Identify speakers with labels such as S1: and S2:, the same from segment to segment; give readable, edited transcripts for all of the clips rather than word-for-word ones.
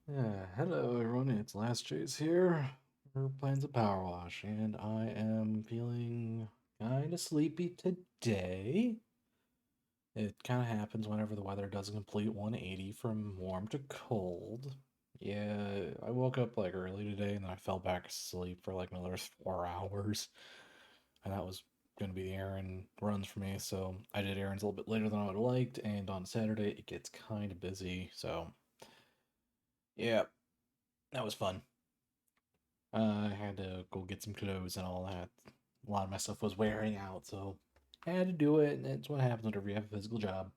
S1: Hello everyone, it's Last Chase here. We're playing some Power Wash, and I am feeling kind of sleepy today. It kind of happens whenever the weather does a complete 180 from warm to cold. Yeah, I woke up like early today and then I fell back asleep for like another 4 hours, and that was going to be the errand runs for me. So I did errands a little bit later than I would have liked, and on Saturday it gets kind of busy. Yeah, that was fun. I had to go get some clothes and all that. A lot of my stuff was wearing out, so I had to do it, and it's what happens whenever you have a physical job.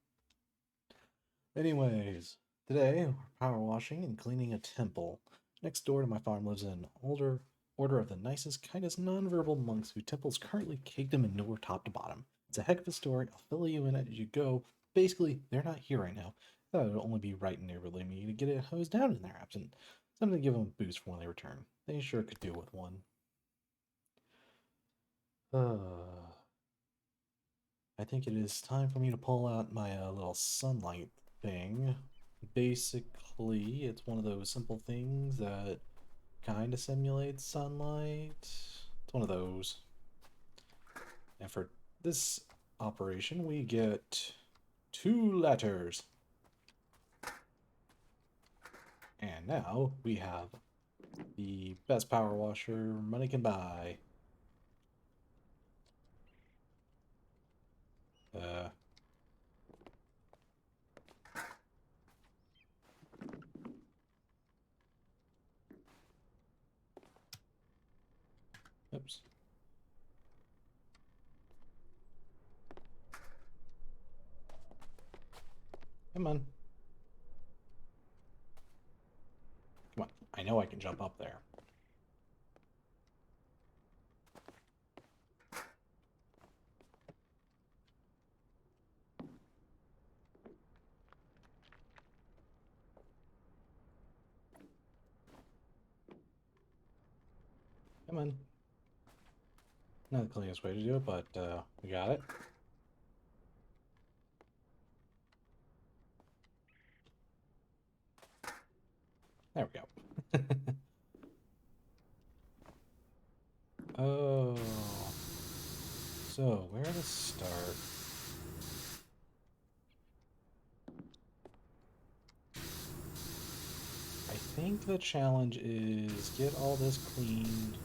S1: Anyways, today we're power washing and cleaning a temple. Next door to my farm lives an older order of the nicest, kindest, nonverbal monks whose temple is currently caked in manure top to bottom. It's a heck of a story. I'll fill you in as you go. Basically, they're not here right now. That would only be right and neighborly me to get it hosed down in their absence. Something to give them a boost for when they return. They sure could do with one. Uh, I think it is time for me to pull out my little sunlight thing. Basically, it's one of those simple things that kind of simulates sunlight. It's one of those. And for this operation, we get 2 letters. And now we have the best power washer money can buy. Uh, oops. Come on. Come on. I know I can jump up there. Come on. Not the cleanest way to do it, but we got it. There we go. Oh. So, where to start? I think the challenge is get all this cleaned.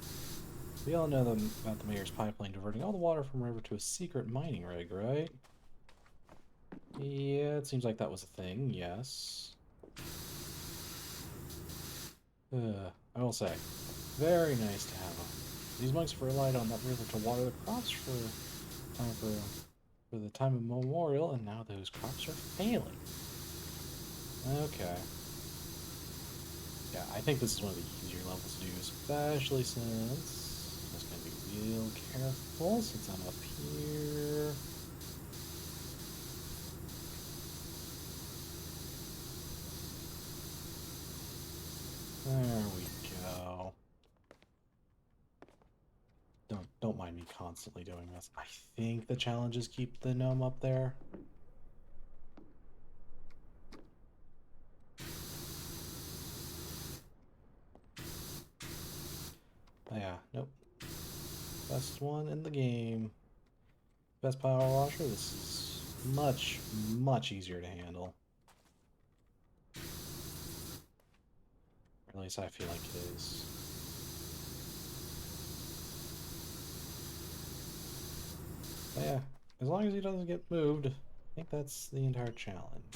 S1: We all know about the mayor's pipeline diverting all the water from the river to a secret mining rig, right? Yeah, it seems like that was a thing, yes. I will say, very nice to have them. These monks have relied on that river to water the crops time for the time of memorial, and now those crops are failing. Okay. Yeah, I think this is one of the easier levels to do, especially since I'm just gonna be real careful since I'm up here. There we go. Don't mind me constantly doing this. I think the challenge is keep the gnome up there. Yeah, nope. Best one in the game. Best power washer. This is much, much easier to handle. Or at least I feel like it is. But yeah, as long as he doesn't get moved, I think that's the entire challenge.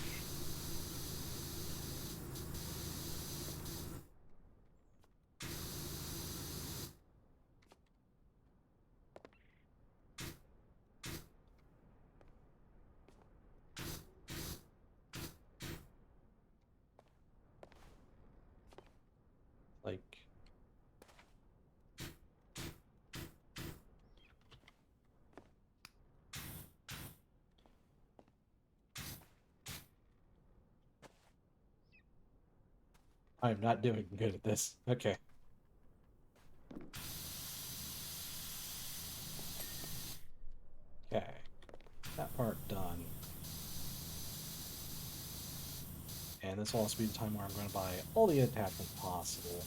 S1: Like, I'm not doing good at this. Okay. Okay. That part done. And this will also be the time where I'm going to buy all the attachments possible.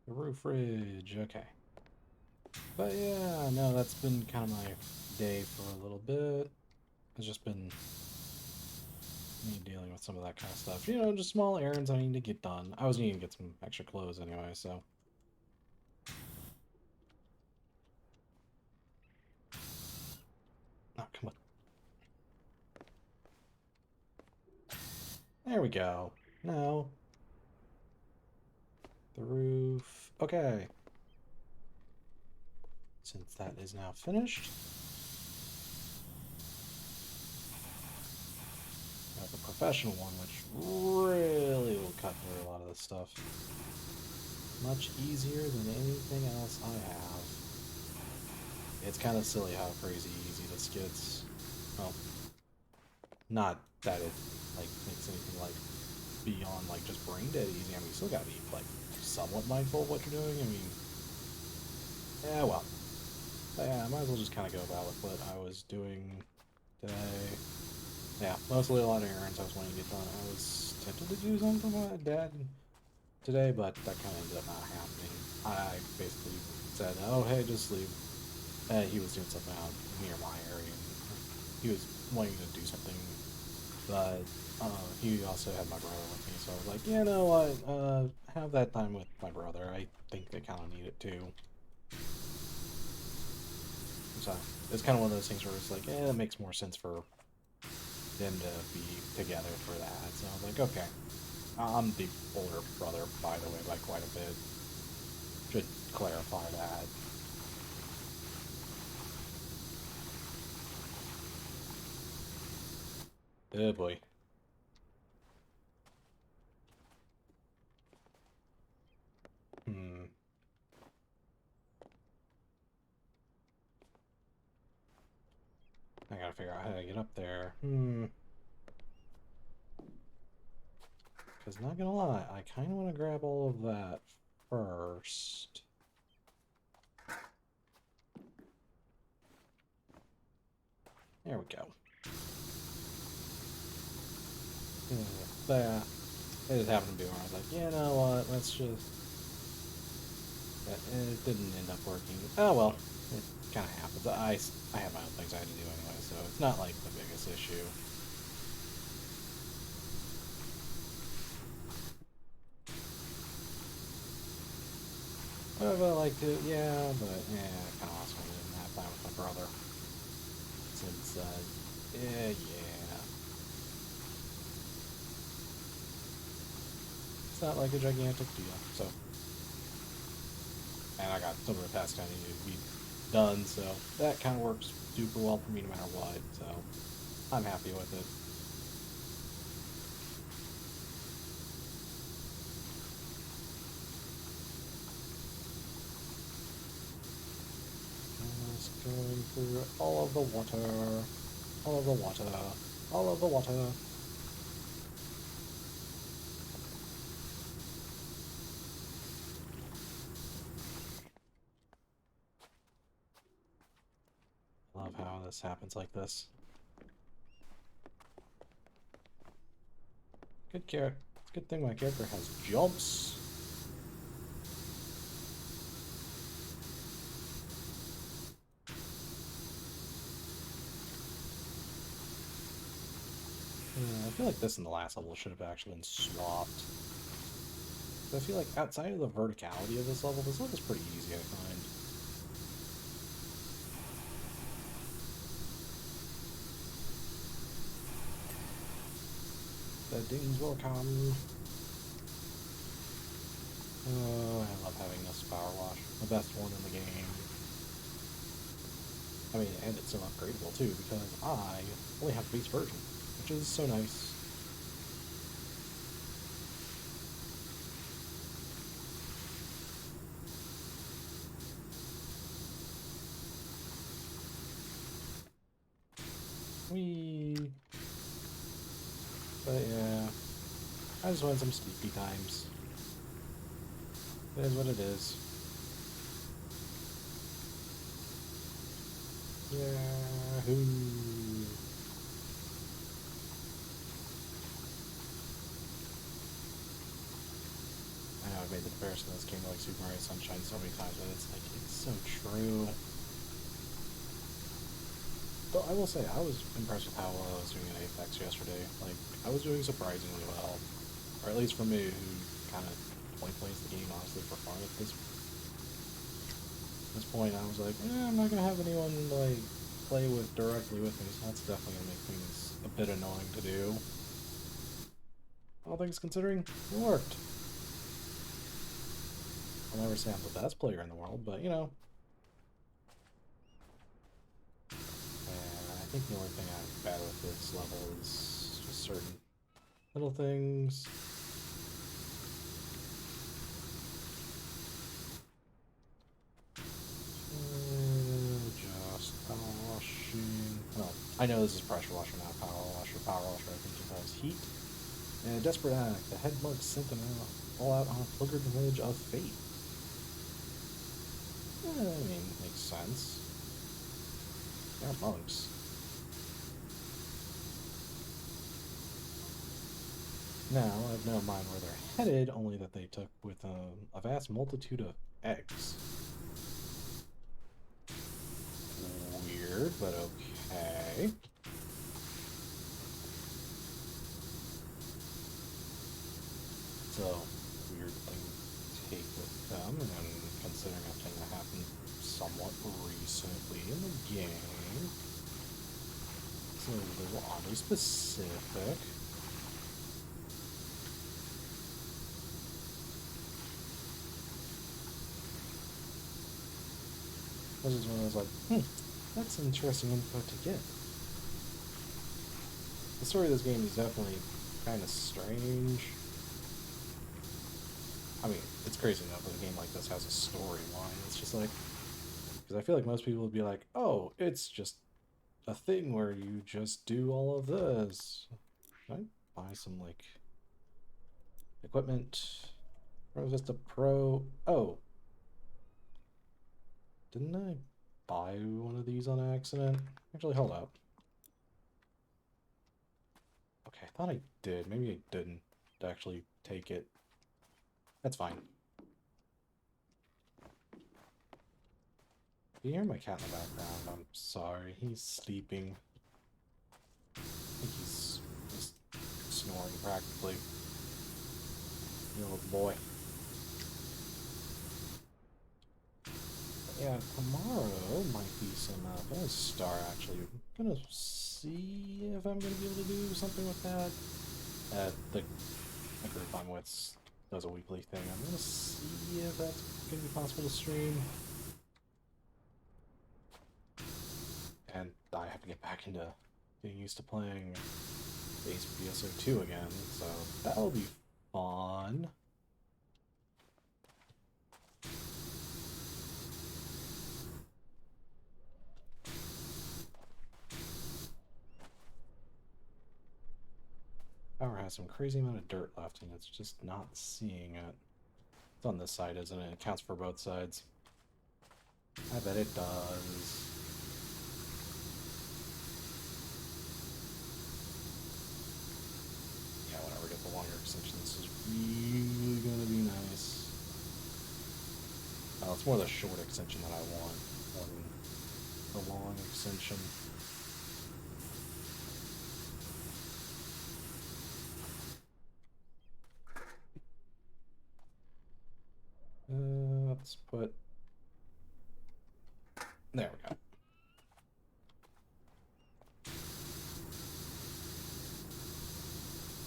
S1: The roof ridge, okay. But yeah, no, that's been kind of my day for a little bit. It's just been me dealing with some of that kind of stuff. You know, just small errands I need to get done. I was needing to get some extra clothes anyway, so. Oh, come on. There we go. Now, the roof. Okay. Since that is now finished, I have a professional one, which really will cut through a lot of this stuff. Much easier than anything else I have. It's kind of silly how crazy easy this gets. Well, not that it like makes anything like beyond like just brain dead easy. I mean, you still gotta be like somewhat mindful of what you're doing. I mean, yeah, well, but yeah, I might as well just kind of go about with what I was doing today. Yeah, mostly a lot of errands I was wanting to get done. I was tempted to do something with my dad today, but that kind of ended up not happening. I basically said, "Oh, hey, just leave." He was doing something out near my area, and he was wanting to do something, but he also had my brother with me, so I was like, "You know what? Have that time with my brother. I think they kind of need it too." So it's kind of one of those things where it's like, it makes more sense for them to be together for that. So I was like, okay. I'm the older brother, by the way, by quite a bit. Should clarify that. Oh boy. Hmm. I gotta figure out how to get up there. Because not gonna lie, I kind of want to grab all of that first. There we go. Yeah, it just happened to be where I was like, you know what, let's just... It didn't end up working. Oh well, it kind of happens. I had my own things I had to do anyway, so it's not like the biggest issue. Would I like to? Yeah, but yeah, I kind of also didn't have time with my brother. Since, yeah. It's not like a gigantic deal, so. And I got some of the tasks I needed to be done, so that kind of works super well for me no matter what, so I'm happy with it. Just going through all of the water, all of the water, all of the water. Love how this happens like this. Good care. It's a good thing my character has jumps. Yeah, I feel like this in the last level should have actually been swapped. But I feel like outside of the verticality of this level's pretty easy, I find. The dings will come. Oh, I love having this power wash. The best one in the game. I mean, and it's still upgradable too, because I only have the base version, which is so nice. Whee! But yeah, I just want some sleepy times. It is what it is. Yahoo! I know I've made the comparison of this game to like Super Mario Sunshine so many times, but it's like, it's so true. Though I will say, I was impressed with how well I was doing in Apex yesterday. Like, I was doing surprisingly well. Or at least for me, who kind of only plays the game, honestly, for fun at this point. I was like, I'm not going to have anyone, like, play with directly with me, so that's definitely going to make things a bit annoying to do. All things considering, it worked. I'll never say I'm the best player in the world, but, you know. And I think the only thing I'm bad with this level is just certain little things. Just power washing. Well, I know this is pressure washer, not power washer. Power washer, I think, involves heat. In a desperate act, the head monk sent them all out on a pilgrimage of fate. I mean, makes sense. They're monks. Now, I have no mind where they're headed, only that they took with them a vast multitude of eggs. Weird, but okay. So, weird thing to take with them, and considering a thing that happened somewhat recently in the game, it's a little oddly specific. This is when I was like, that's interesting info to get. The story of this game is definitely kind of strange. I mean, it's crazy enough that a game like this has a storyline. It's just like, because I feel like most people would be like, oh, it's just a thing where you just do all of this. Can I buy some, like, equipment? Pro Vista Pro. Oh, didn't I buy one of these on accident? Actually, hold up. Okay, I thought I did. Maybe I didn't actually take it. That's fine. You hear my cat in the background? I'm sorry. He's sleeping. I think he's just snoring practically. You little boy. But yeah, tomorrow might be some bonus star actually. I'm gonna see if I'm gonna be able to do something with that. The group I'm with does a weekly thing. I'm gonna see if that's gonna be possible to stream. And I have to get back into getting used to playing Base BSO 2 again, so that'll be fun. Power has some crazy amount of dirt left, and it's just not seeing it. It's on this side, isn't it? It counts for both sides. I bet it does. Yeah, whenever we get the longer extension, this is really gonna be nice. Oh, it's more the short extension that I want more than the long extension. Let's put... There we go.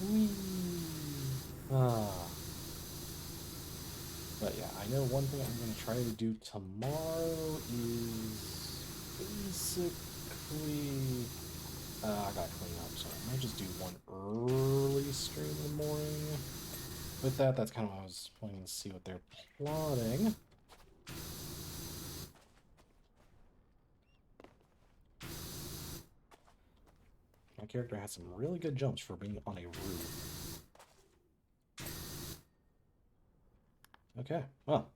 S1: Whee! Ah. But yeah, I know one thing I'm going to try to do tomorrow is basically... I gotta clean up, so I might just do one early stream in the morning. With that, that's kind of what I was wanting to see what they're plotting. My character has some really good jumps for being on a roof. Okay, well.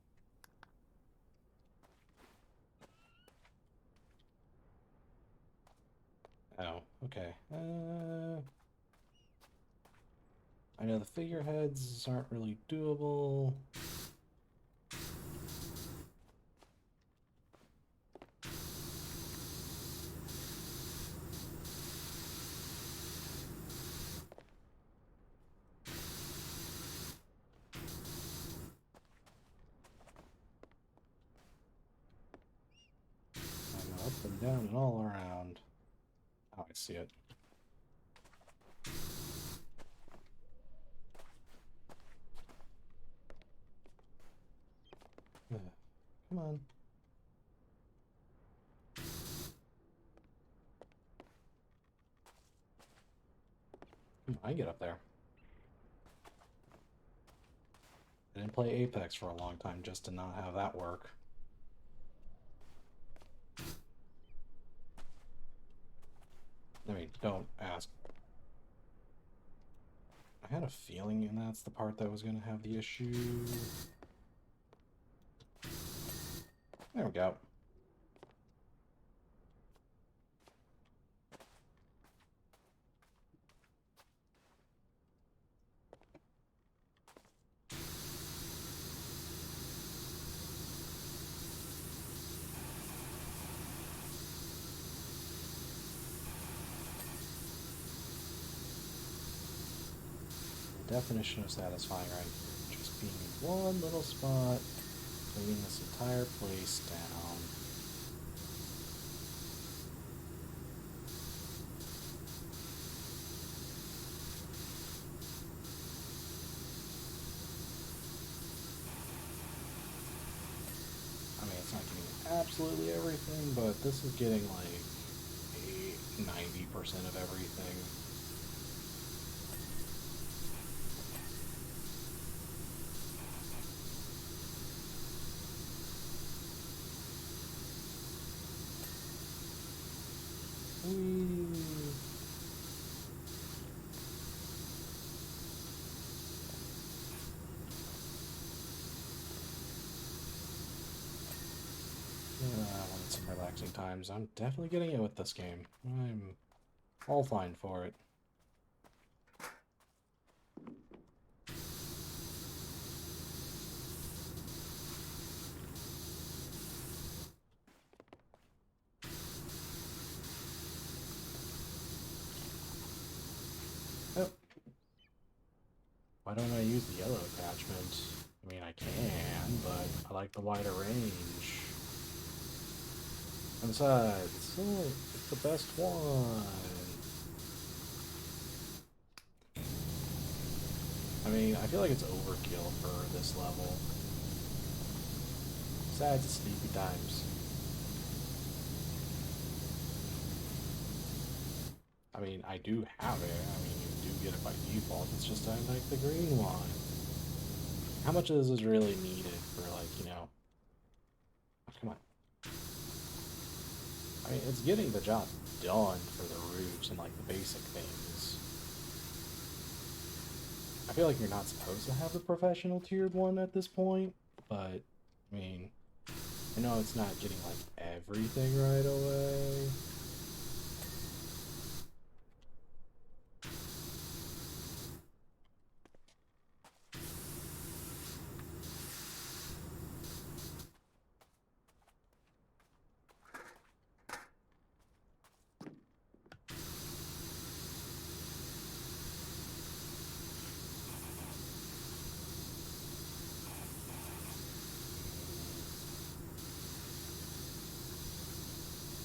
S1: Oh, okay. I know the figureheads aren't really doable. I'm up and down and all around. Oh, I see it. Come on. Come on, I get up there. I didn't play Apex for a long time just to not have that work. I mean, don't ask. I had a feeling that's the part that was going to have the issue. There we go. The definition of satisfying right here. Just being in one little spot, cleaning this entire place down. I mean, it's not getting absolutely everything, but this is getting like 90% of everything. Whee! Yeah, I wanted some relaxing times. I'm definitely getting it with this game. I'm all fine for it. Oh, why don't I use the yellow attachment? I mean, I can, but I like the wider range. And besides, it's the best one. I mean, I feel like it's overkill for this level. Besides, it's sleepy times. I mean, I do have it. I mean, you do get it by default. It's just I like the green one. How much of this is really needed for, like, you know... Oh, come on. I mean, it's getting the job done for the roofs and, like, the basic things. I feel like you're not supposed to have the professional tiered one at this point, but, I mean, I know it's not getting, like, everything right away.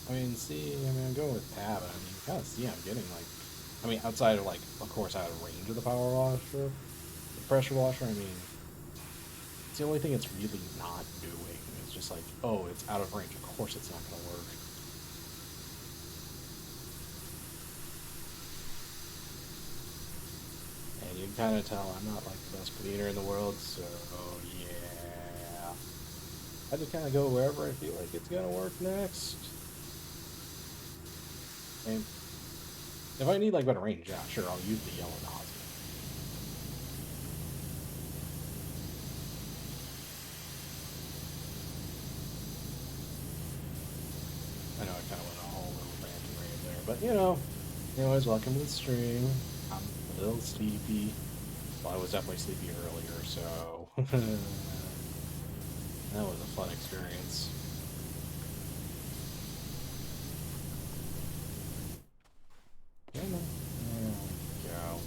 S1: I mean, see, I mean, I'm going with tab. I mean, you kind of see I'm getting, like, I mean, outside of, like, of course, out of range of the power washer, the pressure washer, I mean, it's the only thing it's really not doing. It's just like, oh, it's out of range. Of course it's not going to work. And you can kind of tell I'm not, like, the best cleaner in the world, so, yeah. I just kind of go wherever I feel like it's going to work next. And if I need, like, better range, yeah, sure, I'll use the yellow nozzle. I know I kind of went a whole little rant and rave there, But anyways, welcome to the stream. I'm a little sleepy. Well, I was definitely sleepy earlier, so that was a fun experience. Yeah, man. There we go.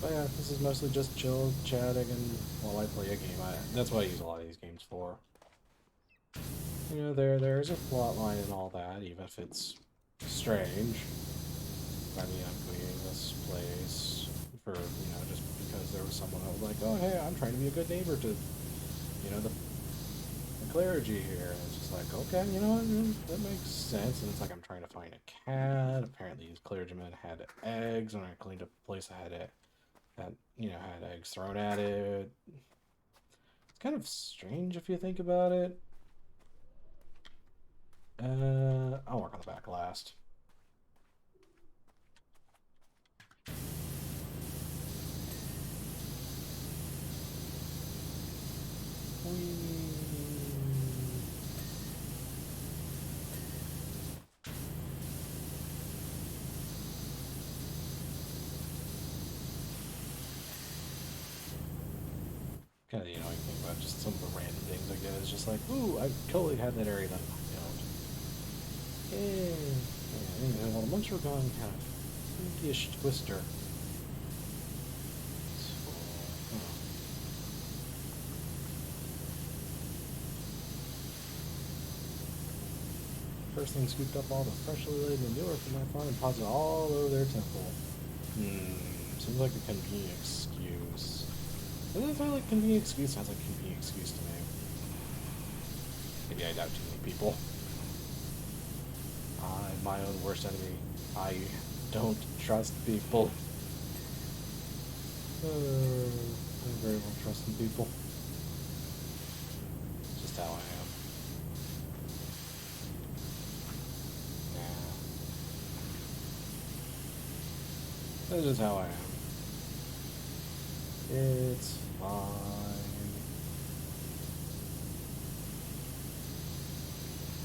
S1: But yeah, this is mostly just chill, chatting, and while I play a game. That's what I use a lot of these games for. There's a plot line and all that, even if it's strange. I mean, I'm cleaning this place for, just because there was someone that was like, oh, hey, I'm trying to be a good neighbor to, the clergy here. And it's just like, okay, you know what, that makes sense. And it's like, I'm trying to find a cat. Apparently, these clergymen had eggs, and I cleaned up the place that had eggs thrown at it. It's kind of strange if you think about it. I'll work on the back last. Kind of the annoying thing about just some of the random things I get is just like, ooh, I totally had that area done. Yeah, well, the months were gone, kind of freakish twister. So, First thing, scooped up all the freshly laid manure from my farm and tossed it all over their temple. Seems like a convenient excuse. Doesn't it sound like a convenient excuse? Sounds like a convenient excuse to me. Maybe I doubt too many people. I'm my own worst enemy. I don't trust people. I'm very well trusting people. It's just how I am. Yeah. That's just how I am. It's fine.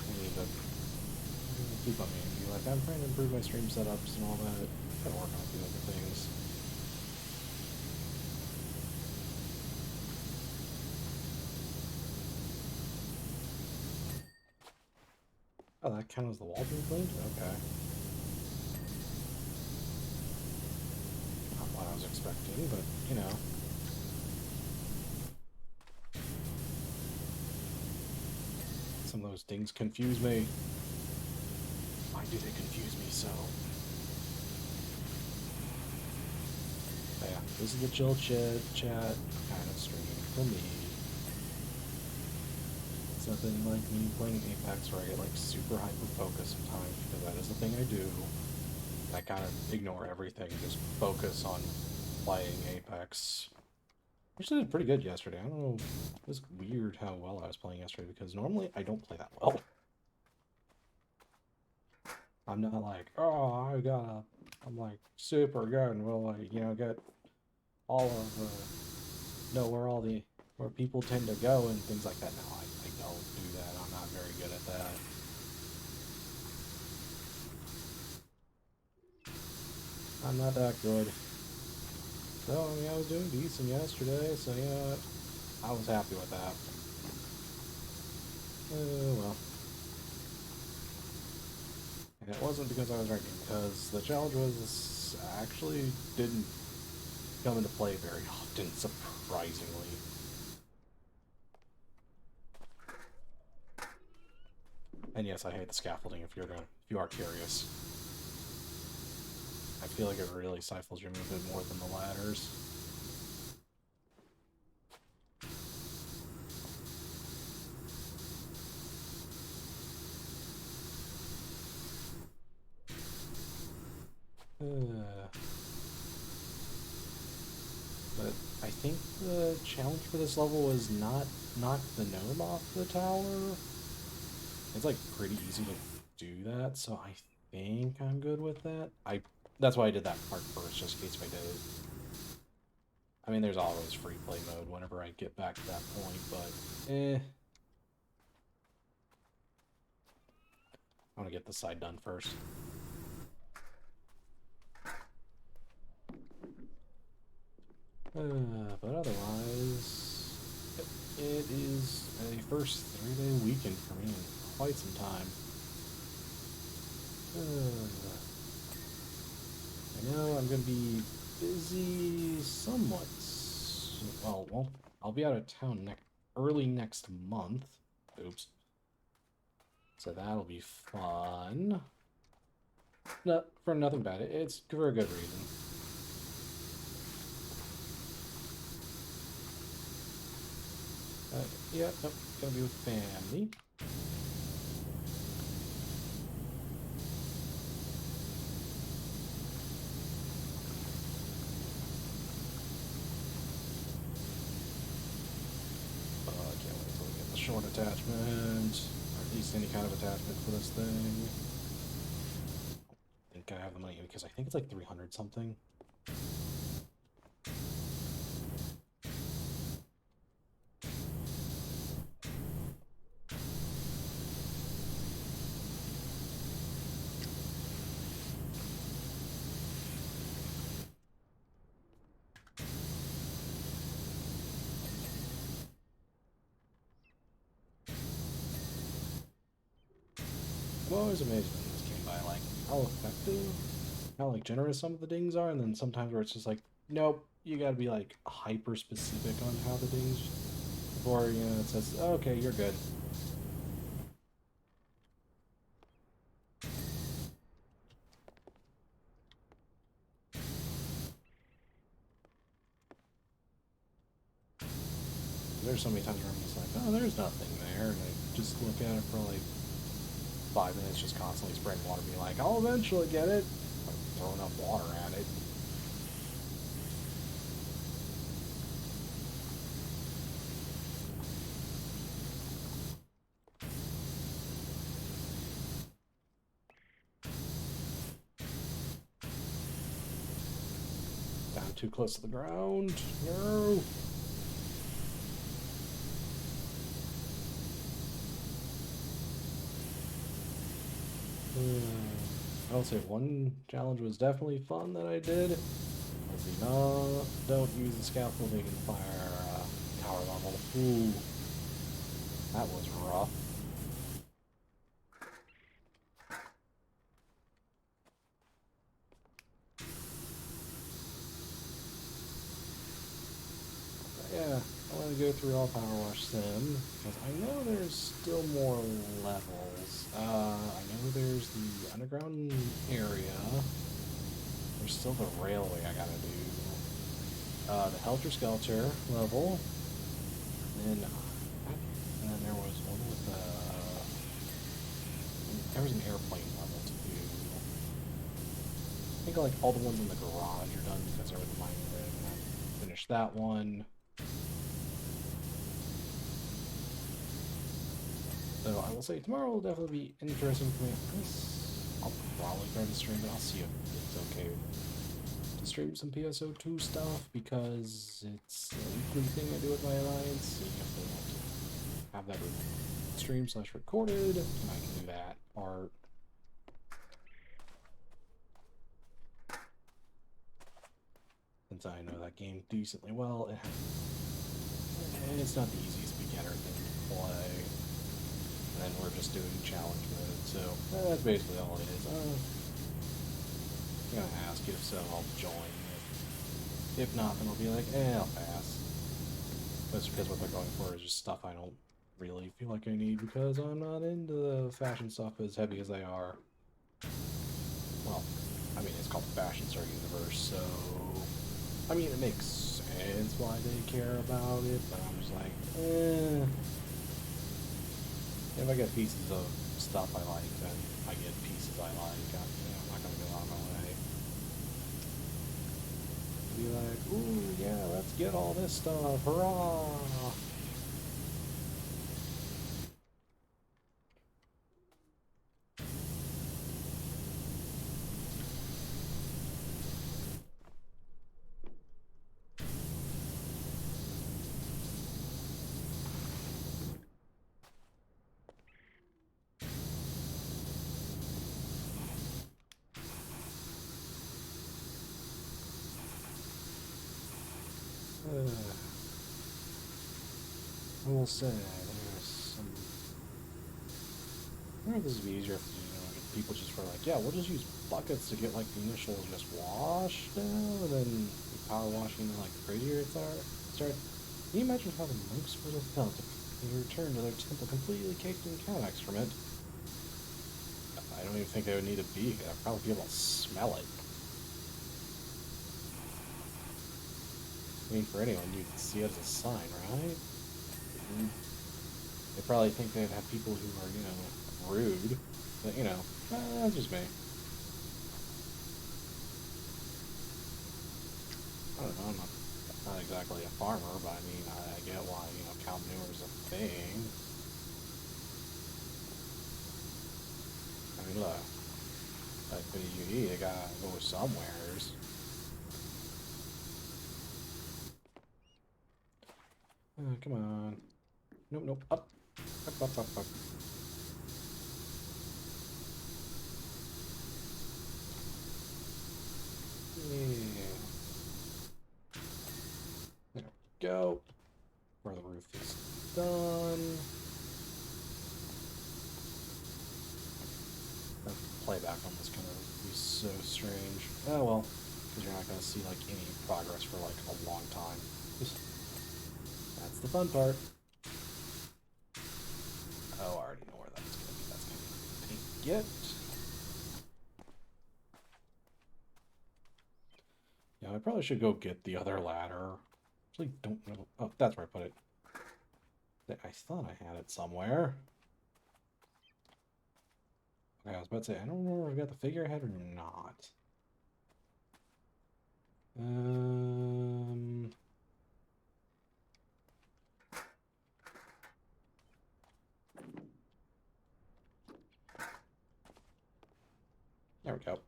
S1: I need to keep on me. Like, I'm trying to improve my stream setups and all that. Gotta work on a few other things. Oh, that counts as the wall being cleaned? Okay. Not what I was expecting, but, some of those things confuse me. Why do they confuse me so? But yeah, this is the chill chat kind of stream for me. It's nothing like me playing Apex where I get like super hyper focused sometimes because that is the thing I do. I kind of ignore everything, just focus on playing Apex. Which did pretty good yesterday. I don't know, it was weird how well I was playing yesterday because normally I don't play that well. I'm not like, oh, I'm like super good and will like, get all of, where people tend to go and things like that. No, I don't do that. I'm not very good at that. I'm not that good. So, I mean, I was doing decent yesterday, so, I was happy with that. Well. And it wasn't because I was ranking, because the challenge was actually didn't come into play very often, surprisingly. And yes, I hate the scaffolding if you are curious. I feel like it really stifles your movement more than the ladders. But I think the challenge for this level was not knock the gnome off the tower. It's like pretty easy to do that, so I think I'm good with that. That's why I did that part first, just in case if I did it. I mean, there's always free play mode whenever I get back to that point, but I want to get this side done first. But otherwise, it is a first 3-day weekend for me in quite some time. I know I'm going to be busy somewhat. Well, I'll be out of town early next month. Oops. So that'll be fun. No, for nothing bad. It's for a good reason. Yeah, nope, gonna be with family. I can't wait until we get the short attachment, or at least any kind of attachment for this thing. I think I have the money because I think it's like 300 something. I'm always amazed in this game by like how effective, how like generous some of the dings are, and then sometimes where it's just like, nope, you gotta be like hyper specific on how the dings before it says, oh, okay, you're good. There's so many times where I'm just like, oh, there's nothing there, and I just look at it for like 5 minutes, just constantly spraying water, being like, I'll eventually get it. Like, throw enough water at it. Down too close to the ground. No. I will say one challenge was definitely fun that I did. Was the don't use the scaffolding and fire tower level. Ooh, that was rough. But yeah, I want to go through all Power Wash Sim because I know there's still more levels. I know there's the underground area. There's still the railway I gotta do. The Helter Skelter level. And then there was one with there was an airplane level to do. I think like all the ones in the garage are done because they're with the mining rig. And I finished that one. So I will say tomorrow will definitely be interesting for me. I'll probably try to stream it. I'll see if it's okay to stream some PSO2 stuff because it's a weekly thing I do with my alliance. Seeing if they want to have that stream / recorded, and I can do that part. Since I know that game decently well, and it's not the easiest beginner thing to play. And then we're just doing challenge mode, so that's basically all it is. I'm gonna ask if so, I'll join. If not, then I'll be like, I'll pass. That's because what they're going for is just stuff I don't really feel like I need because I'm not into the fashion stuff as heavy as they are. Well, I mean, it's called the Fashion Star Universe, so I mean, it makes sense why they care about it, but I'm just like, If I get pieces of stuff I like, then I get pieces I like. I'm not gonna go out of my way. Be like, ooh, yeah, let's get all this stuff, hurrah! I will say there's some. I wonder if this would be easier if if people just were like, yeah, we'll just use buckets to get like the initial just wash down, and then the power washing like prettier it start. Can you imagine how the monks would have felt if they returned to their temple completely caked in cow excrement? I don't even think they would need to be here. I'd probably be able to smell it. I mean, for anyone, you'd see it as a sign, right? They probably think they'd have people who are, rude. But, that's just me. I don't know, I'm not exactly a farmer, but I mean, I get why, cow manure is a thing. I mean, look, like, what do you eat? It gotta go somewheres. Come on. Nope, nope, up. Up, up, up, up. Yeah. There we go. Where the roof is done. The playback on this kind of be so strange. Oh well, because you're not going to see like any progress for like a long time. That's the fun part. Oh, I already know where that's going to be. That's going to be get. Yeah, I probably should go get the other ladder. Actually, don't know. Oh, that's where I put it. I thought I had it somewhere. Okay, I was about to say, I don't remember if I got the figurehead or not. Um, there we go.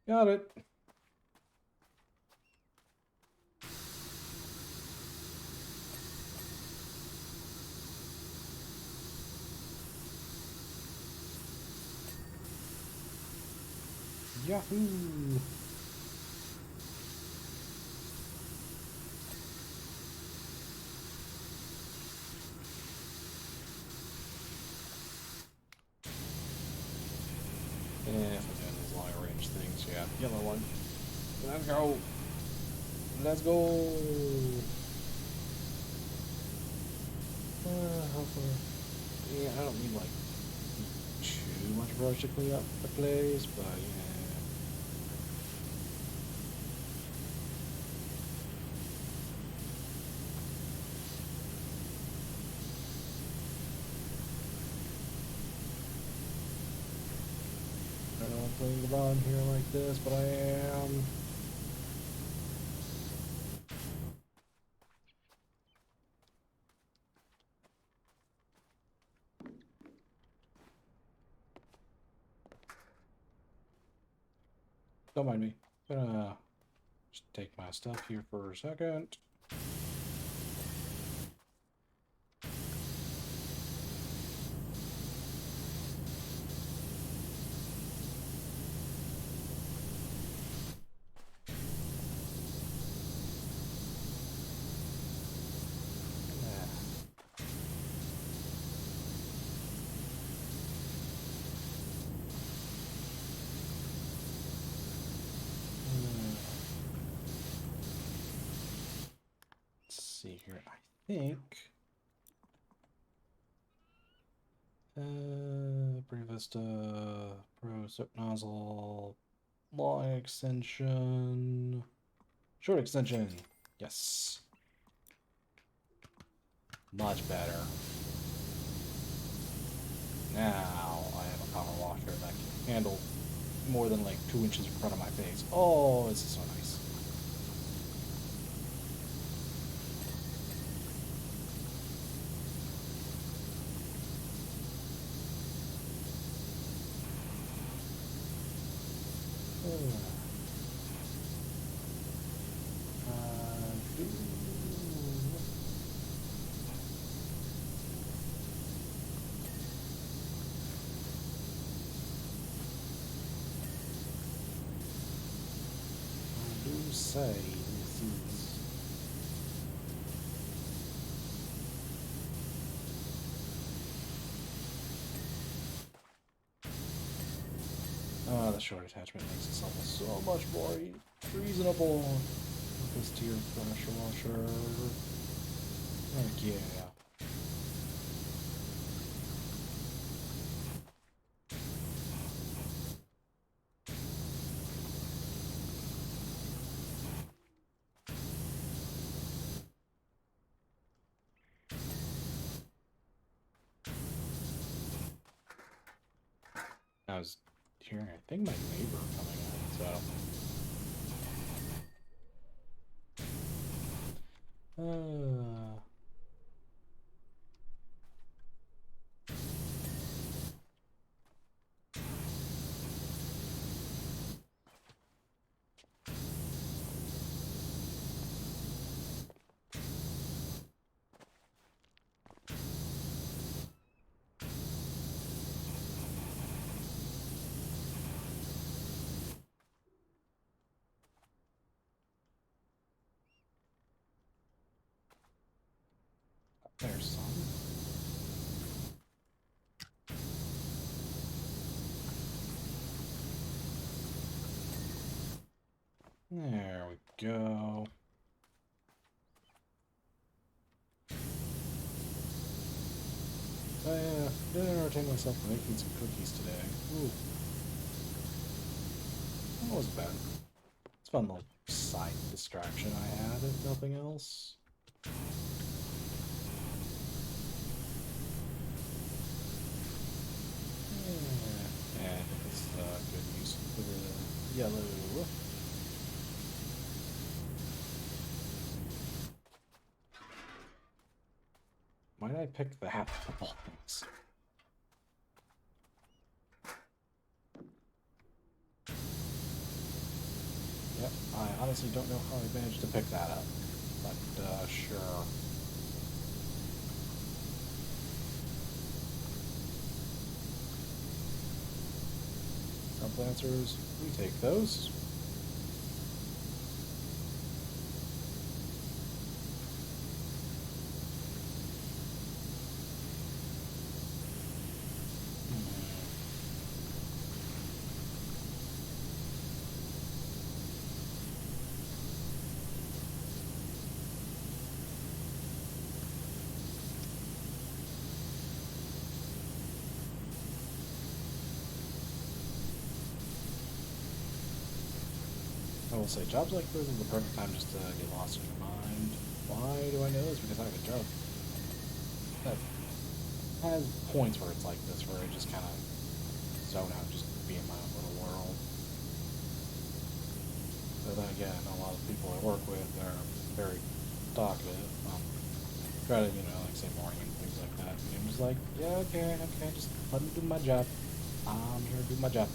S1: Got it. Yahoo! Yeah, if I'm doing these long range things, yeah. Yellow one. Let's go! Let's go! Hopefully. Yeah, I don't need like too much brush to clean up the place, but yeah. I don't know I'm playing the bottom here like this, but I am. Don't mind me. Gonna just take my stuff here for a second. See here, I think Brevista Pro Soap Nozzle Long Extension Short Extension. Yes. Much better. Now I have a power washer that can handle more than like 2 inches in front of my face. Oh, this is so nice. Say this is The short attachment makes this level so much more reasonable. Put this to your pressure washer. Heck yeah. I was hearing, I think, my neighbor coming in, so. There's some. There we go. Oh yeah, didn't entertain myself making some cookies today. Ooh. That wasn't bad. It's a fun little side distraction I had, if nothing else. Yeah, and it's good use for the yellow. Why did I pick that of all things? Yep, I honestly don't know how I managed to pick that up, but sure. Jump lancers, we take those. I will say, jobs like this is the perfect time just to get lost in your mind. Why do I know this? Because I have a job that has points where it's like this, where I just kind of zone out, just be in my own little world. But then again, a lot of people I work with are very talkative. Try to, like say morning and things like that. And I'm just like, yeah, okay, just let me do my job. I'm here to do my job.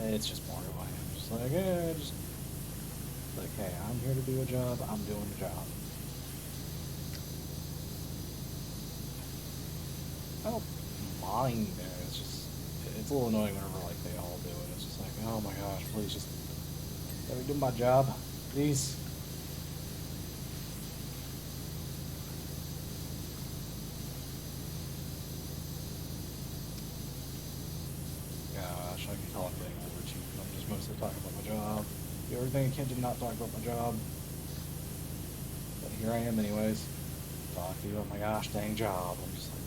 S1: It's just more who I am. Just like, yeah, just like, hey, I'm here to do a job. I'm doing the job. I don't mind it. It's a little annoying whenever like they all do it. It's just like, oh my gosh, please just let me do my job, please. Gosh, I can tell I'm getting older too. I'm just mostly talking about my job. Do everything I can to not talk about my job. But here I am anyways. Talking about my gosh dang job. I'm just like,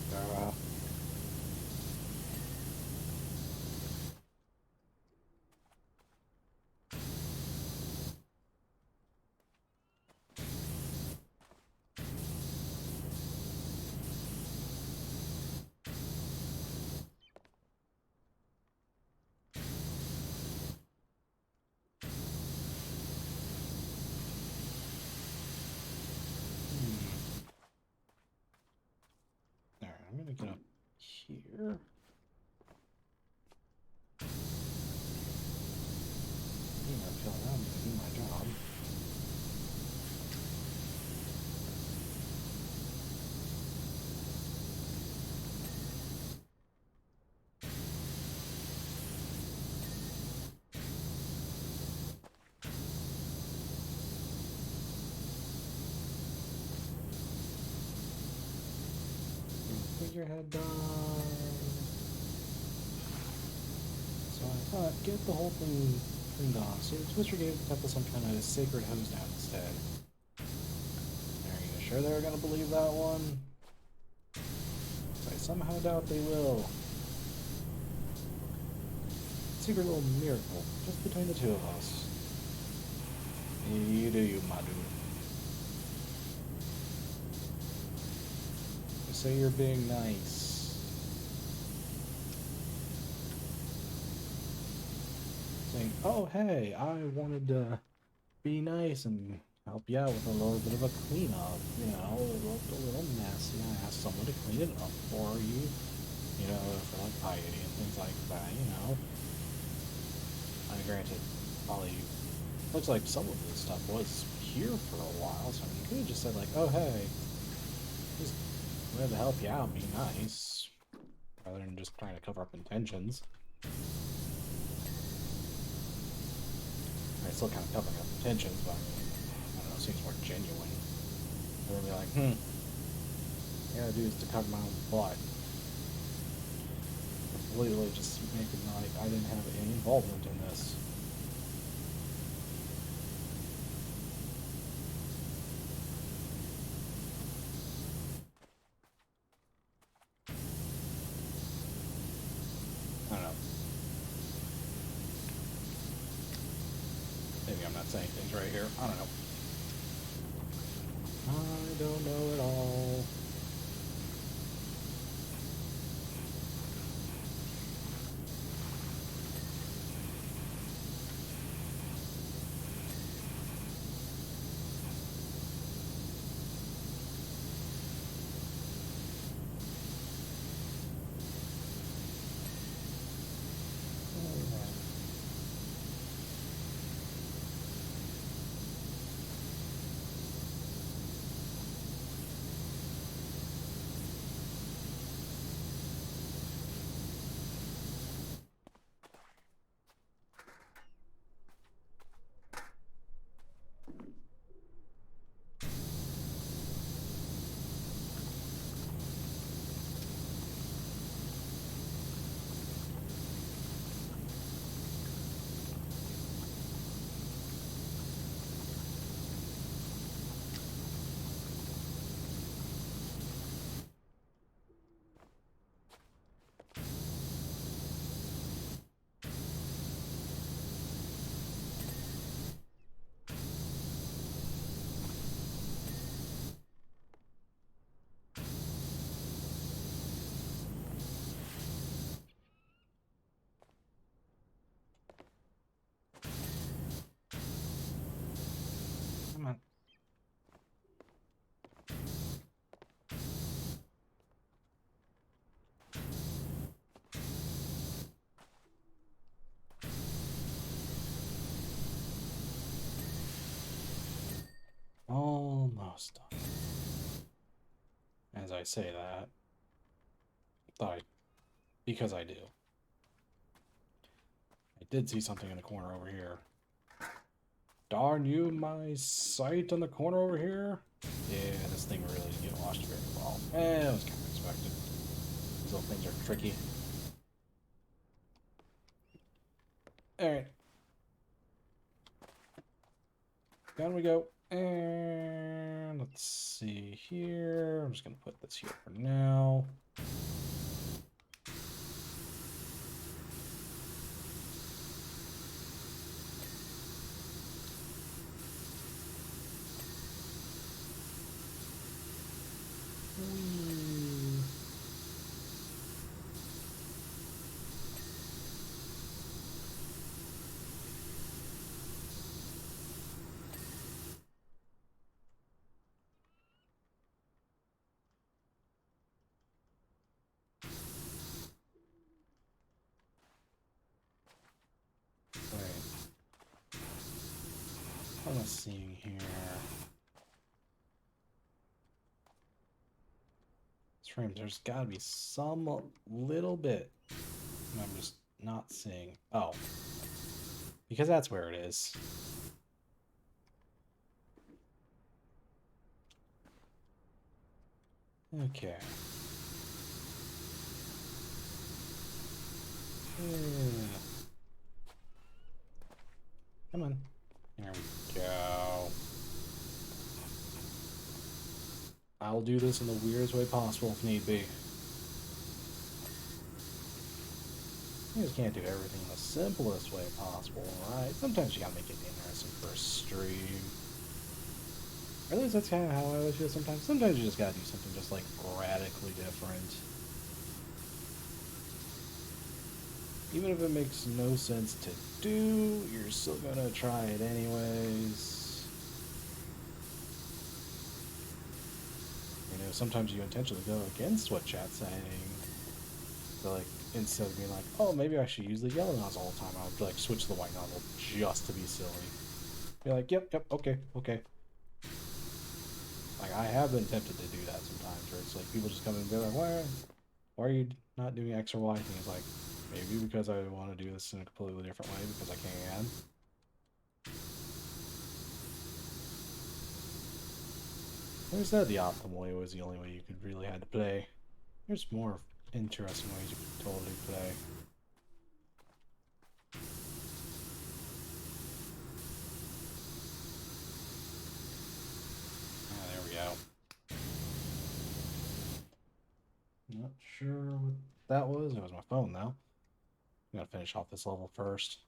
S1: Alright, I'm gonna get up here. I feel like I'm gonna do my job. Figurehead done. But get the whole thing cleaned off. So Twister gave the temple some kind of sacred hose down instead. Are you sure they're gonna believe that one? I somehow doubt they will. Secret little miracle, just between the two of us. You do you, my dude. Just say you're being nice. Saying, oh hey, I wanted to be nice and help you out with a little bit of a cleanup. You know, it looked a little messy. I asked someone to clean it up for you. You know, for like piety and things like that, you know. I mean, granted, probably looks like some of this stuff was here for a while, so you could have just said like, oh hey, just wanted to help you out, be nice, rather than just trying to cover up intentions. I mean, still kind of covering up intentions, but I don't know, it seems more genuine. And then be like, all I gotta do is to cover my own butt. Completely just making like I didn't have any involvement in this. I don't know. Maybe I'm not saying things right here. I don't know. I don't know at all. Come on. Almost done. As I say that, because I do. I did see something in the corner over here. Darn you, my sight on the corner over here. Yeah, this thing really didn't get washed very well. It was kind of expected. These little things are tricky. Alright. Down we go. And let's see here. I'm just going to put this here for now. What am I seeing here? This frame, there's got to be some little bit I'm just not seeing. Oh. Because that's where it is. Okay. Yeah. Come on. There we go. I'll do this in the weirdest way possible if need be. You just can't do everything in the simplest way possible, right? Sometimes you gotta make it interesting for a stream. Or at least that's kind of how I always feel sometimes. Sometimes you just gotta do something just like radically different. Even if it makes no sense to do, you're still gonna try it anyways. You know, sometimes you intentionally go against what chat's saying. So like, instead of being like, oh, maybe I should use the yellow nozzle all the time, I'll like switch to the white nozzle just to be silly. Be like, yep, okay, okay. Like, I have been tempted to do that sometimes, where it's like people just come in and be like, why are you not doing X or Y thing? It's like, maybe because I want to do this in a completely different way because I can. I said the optimal way was the only way you could really had to play. There's more interesting ways you could totally play. Ah, there we go. Not sure what that was. It was my phone, though. I'm gonna finish off this level first.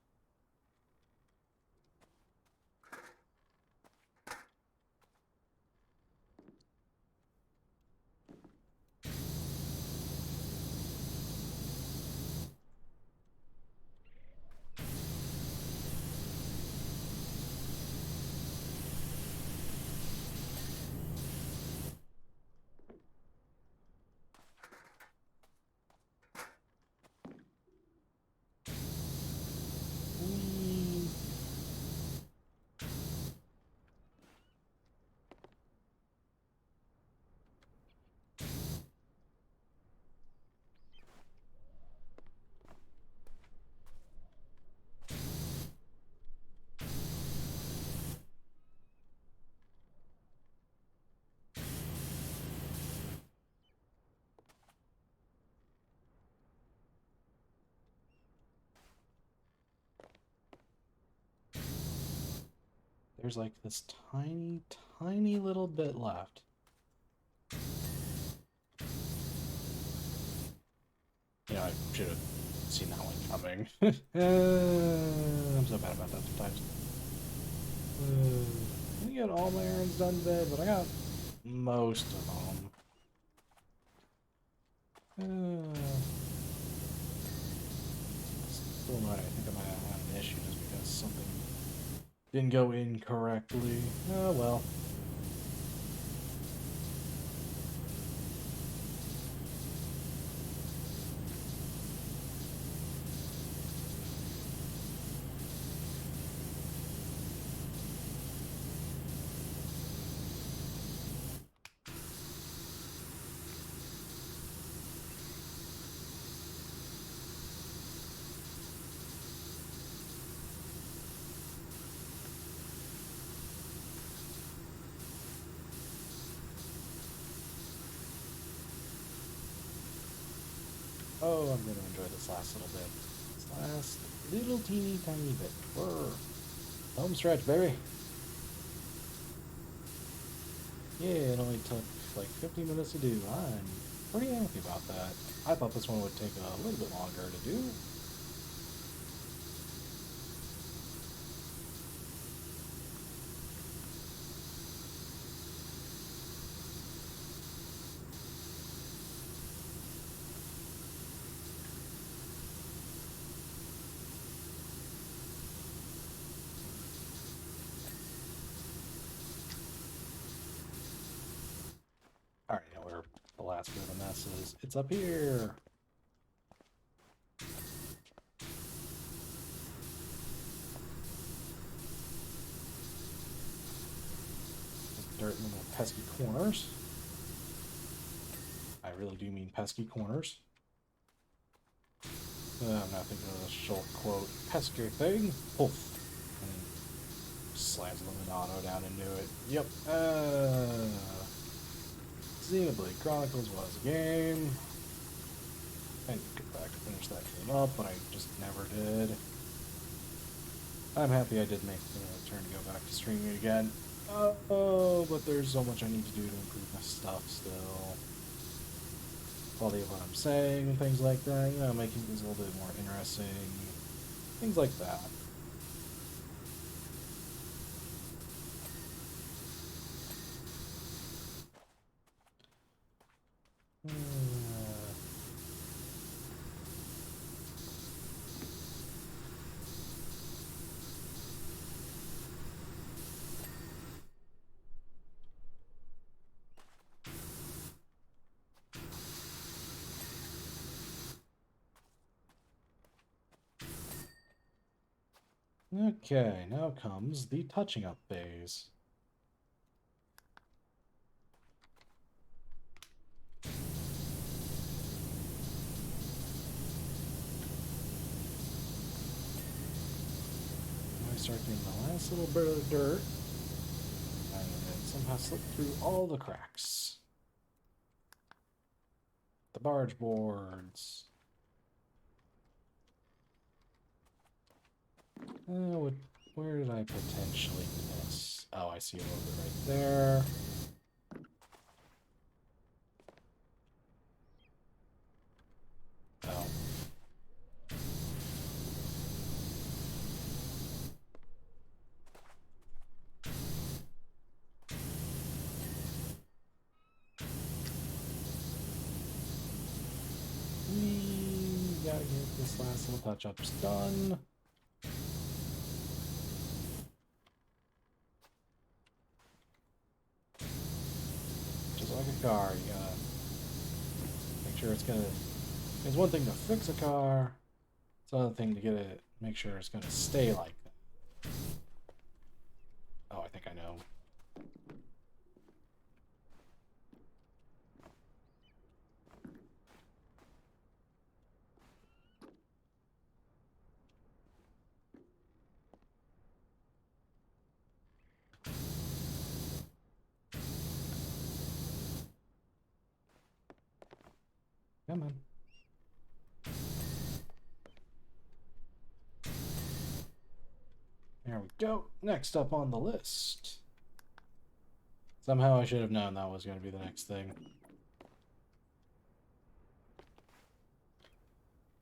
S1: Whee! There's like this tiny, tiny little bit left. You know, I should have seen that one coming. I'm so bad about that sometimes. I didn't get all my errands done today, but I got most of them. Still right. I think I might have had an issue just because something didn't go incorrectly. Oh well. Oh, I'm gonna enjoy this last little bit. This last little teeny tiny bit. We're home stretch, baby. Yeah, it only took like 15 minutes to do. I'm pretty happy about that. I thought this one would take a little bit longer to do. Alright, now where the last bit of the mess is. It's up here. Dirt in the pesky corners. I really do mean pesky corners. I'm not thinking of the short quote. Pesky thing. Poof. And then slams the auto down into it. Yep. Xenoblade Chronicles was a game. I need to get back to finish that game up, but I just never did. I'm happy I did make the turn to go back to streaming again. Oh, but there's so much I need to do to improve my stuff still. Quality of what I'm saying and things like that. You know, making things a little bit more interesting. Things like that. Okay, now comes the touching up phase. I start getting the last little bit of dirt, and then somehow slip through all the cracks. The barge boards. Where did I potentially miss? Oh, I see a little bit right there. Oh. We gotta get this last little touch-ups done. Just like a car, you gotta make sure it's gonna... It's one thing to fix a car, it's another thing to get it, make sure it's gonna stay like that. Oh, I think I know. Come on. There we go. Next up on the list. Somehow I should have known that was going to be the next thing.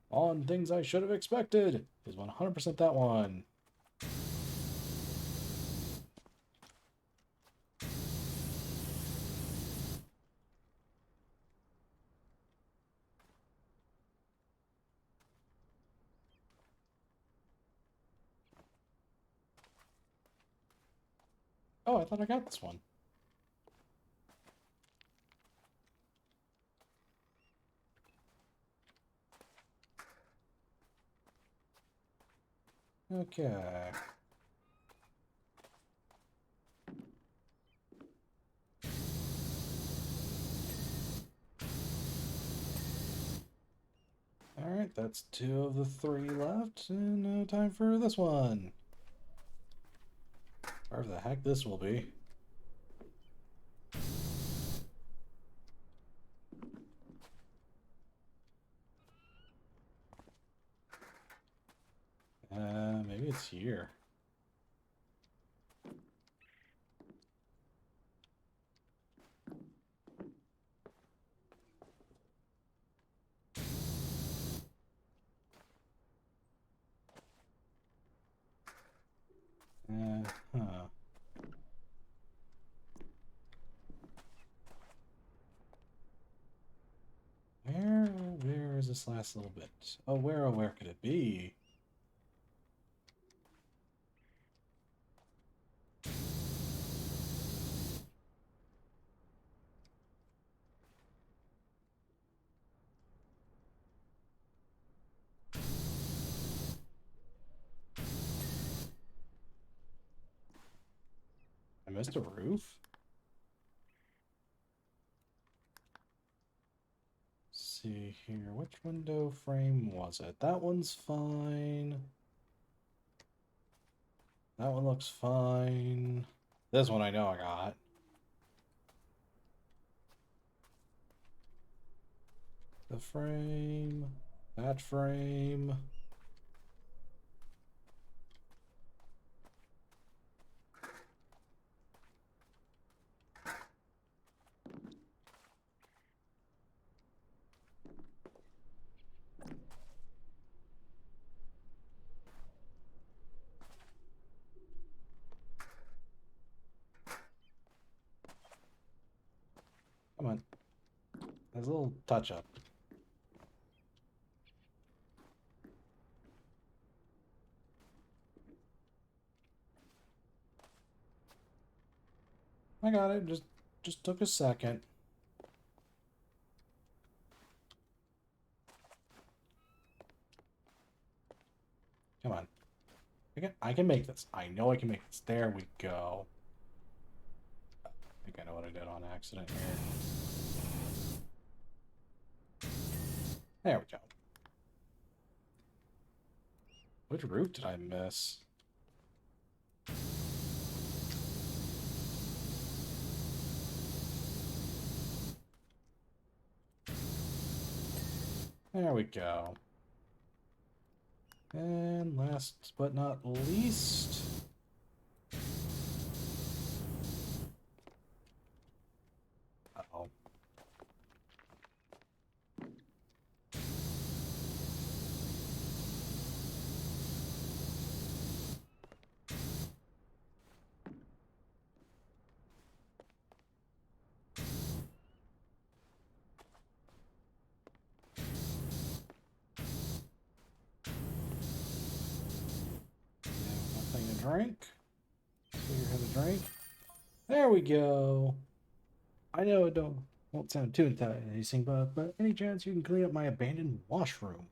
S1: On things I should have expected is 100% that one. Oh, I thought I got this one. Okay. Alright, that's 2 of the 3 left, and now time for this one. Wherever the heck this will be. Maybe it's here. Huh. Where is this last little bit? Oh, where could it be? I missed a roof? See here, which window frame was it? That one's fine. That one looks fine. This one I know I got. The frame. That frame. Come on. There's a little touch up. I got it. Just took a second. Come on. I can make this. I know I can make this. There we go. I think I know what I did on accident here. There we go. Which roof did I miss? There we go. And last but not least... Uh-oh. Nothing to drink. Figure out a drink. There we go. I know it won't sound too enticing, but any chance you can clean up my abandoned washroom?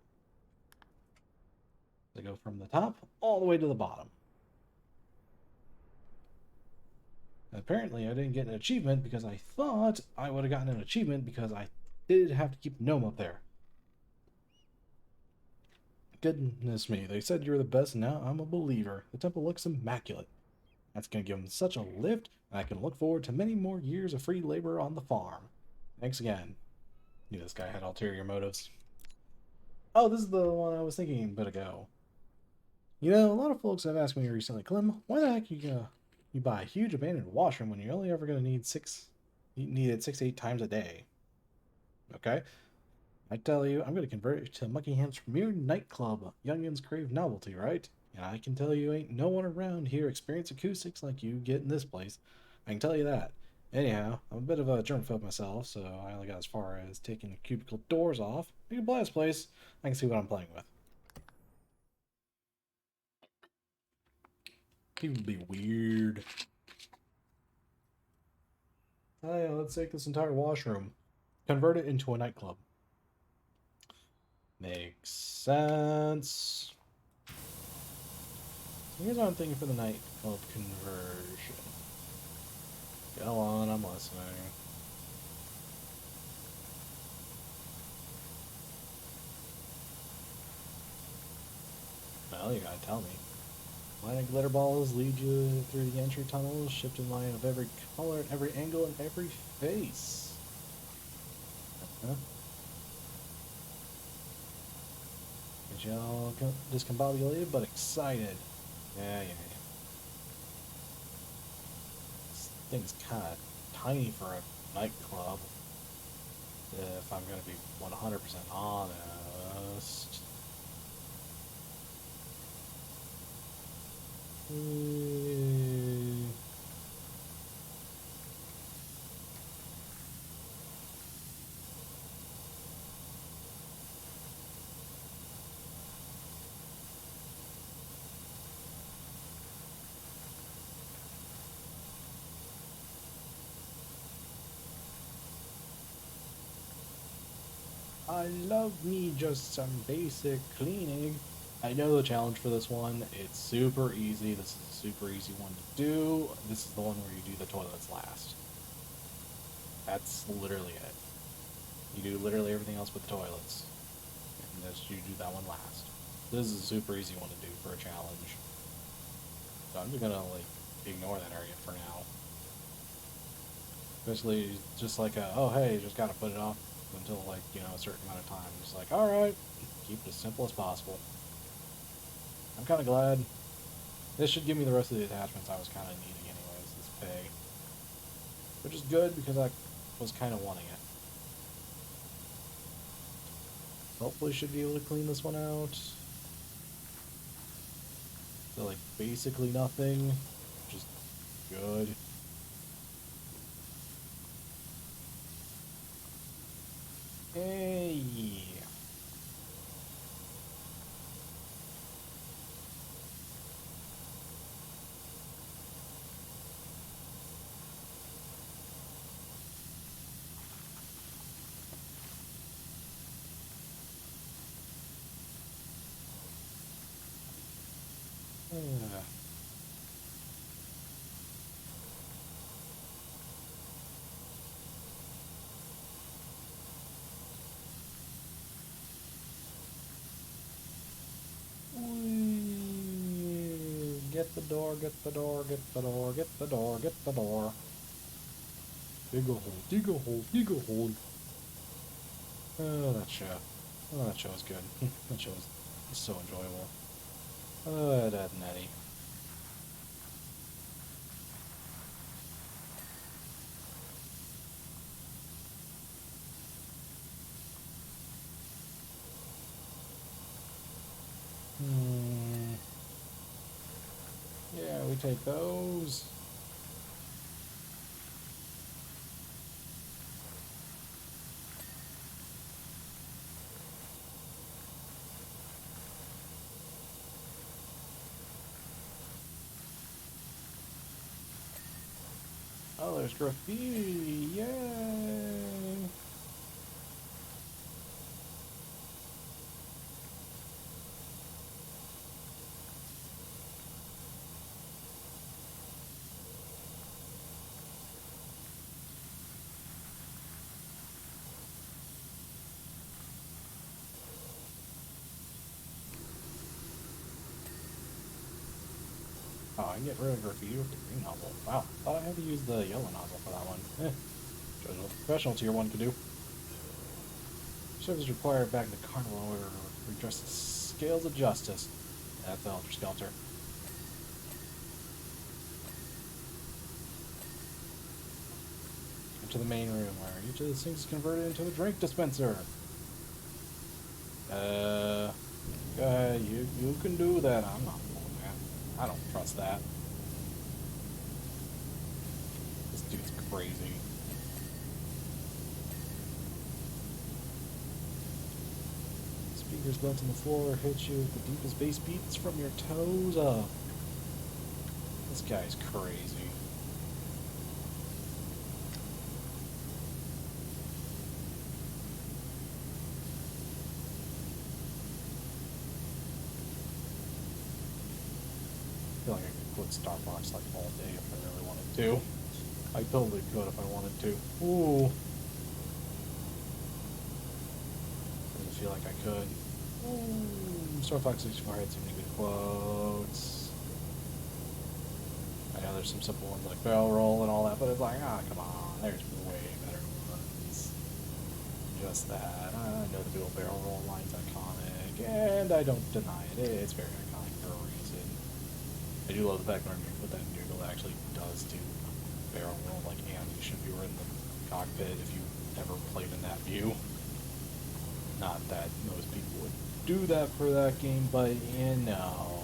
S1: I go from the top all the way to the bottom. Apparently, I didn't get an achievement because I thought I would have gotten an achievement because I did have to keep Gnome up there. Goodness me, they said you were the best, and now I'm a believer. The temple looks immaculate. That's going to give them such a lift, and I can look forward to many more years of free labor on the farm. Thanks again. Knew this guy had ulterior motives. Oh, this is the one I was thinking a bit ago. You know, a lot of folks have asked me recently, Clem, why the heck you buy a huge abandoned washroom when you're only ever going to need it 6 to 8 times a day? Okay, I tell you, I'm going to convert it to Muckingham's premier nightclub. Youngins crave novelty, right? And I can tell you ain't no one around here experience acoustics like you get in this place. I can tell you that. Anyhow, I'm a bit of a germaphobe myself, so I only got as far as taking the cubicle doors off. I can blast place. I can see what I'm playing with. People would be weird. Oh yeah, let's take this entire washroom, convert it into a nightclub. Makes sense. Here's what I'm thinking for the nightclub conversion. Go on, I'm listening. Well, you gotta tell me. Line of glitter balls lead you through the entry tunnels, shipped in line of every color, every angle, and every face. Huh? Get y'all discombobulated but excited. Yeah. This thing's kind of tiny for a nightclub. If I'm gonna be 100% honest. I love me just some basic cleaning. I know the challenge for this one. It's super easy. This is a super easy one to do. This is the one where you do the toilets last. That's literally it. You do literally everything else but the toilets. And you do that one last. This is a super easy one to do for a challenge. So I'm just gonna ignore that area for now. Especially just oh hey, just gotta put it off until a certain amount of time. Just alright, keep it as simple as possible. I'm kinda glad. This should give me the rest of the attachments I was kinda needing anyways, this pay. Which is good because I was kinda wanting it. Hopefully should be able to clean this one out. So basically nothing, which is good. Get the door, get the door, get the door, get the door, get the door. Dig a hole, dig a hole, dig a hole. Oh, that show. Oh, that show is good. That show is so enjoyable. Oh, that Nettie. Yeah, we take those. Oh, there's graffiti. Yay! Oh, I can get rid of graffiti with the green nozzle. Wow, thought I had to use the yellow nozzle for that one. Shows what the professional tier 1 could do. Service required back in the carnival in order to redress the scales of justice. That's the Helter Skelter. Into the main room where each of the sinks is converted into a drink dispenser. Go ahead, you can do that. I'm not doing that. I don't trust that. This dude's crazy. Speakers built on the floor hit you with the deepest bass beats from your toes up. This guy's crazy. I feel like I could quit Starbucks like all day if I really wanted to. I totally could if I wanted to. Ooh. Doesn't feel like I could. Ooh. Starfox 64 had so many good quotes. I know there's some simple ones like barrel roll and all that, but it's like, ah, come on, there's way better ones. Just that. I know the dual barrel roll line's iconic, and I don't deny it. It's very iconic for a reason. I do love the fact that when you put that in Google, it actually does do barrel roll like animation if you were in the cockpit, if you ever played in that view. Not that most people would do that for that game, but you know.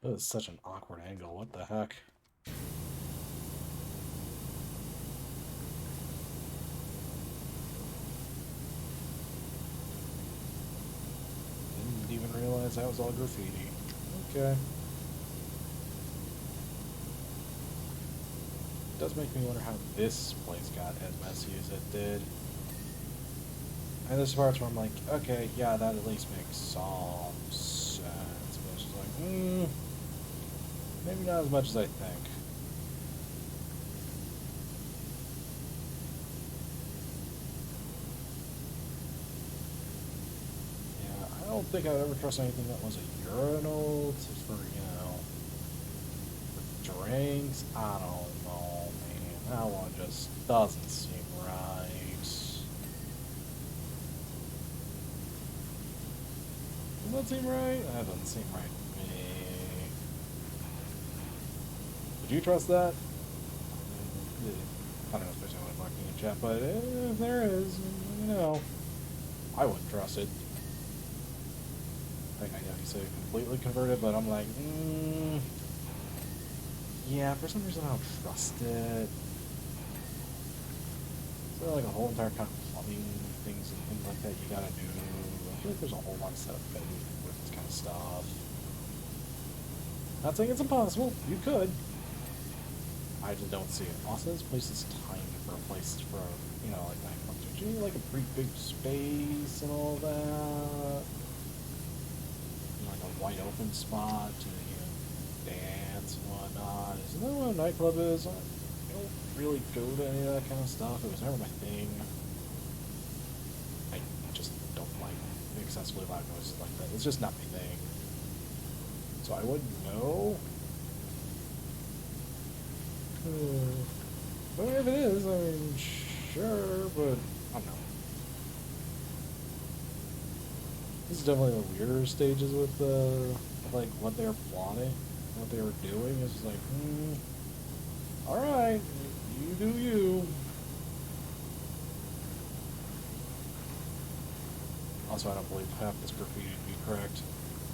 S1: That is such an awkward angle, what the heck? Didn't even realize that was all graffiti. Okay. It does make me wonder how this place got as messy as it did. And there's parts where I'm like, okay, yeah, that at least makes some sense. But it's just like, maybe not as much as I think. Yeah, I don't think I would ever trust anything that was a urinal for, for drinks. I don't know, man. That one just doesn't seem right. Doesn't that seem right? That doesn't seem right to me. Would you trust that? I don't know if there's anyone marking in chat, but if there is, I wouldn't trust it. I know you say completely converted, but I'm like, yeah, for some reason I don't trust it. Is there like a whole entire kind of plumbing things and things like that you gotta do? I feel like there's a whole lot of setup you gotta do with this kind of stuff. Not saying it's impossible, you could. I just don't see it. Also, this place is tiny for a place for, like that. You need like a pretty big space and all that. Like a wide open spot to, dance and whatnot. Isn't that what a nightclub is? I don't really go to any of that kind of stuff. It was never my thing. I just don't like big excessively loud noises like that. It's just not my thing. So I wouldn't know. But if it is, I mean, sure, but I don't know. This is definitely the weirder stages with like what they were plotting, what they were doing. It's just like, all right, you do you. Also, I don't believe half this graffiti to be correct.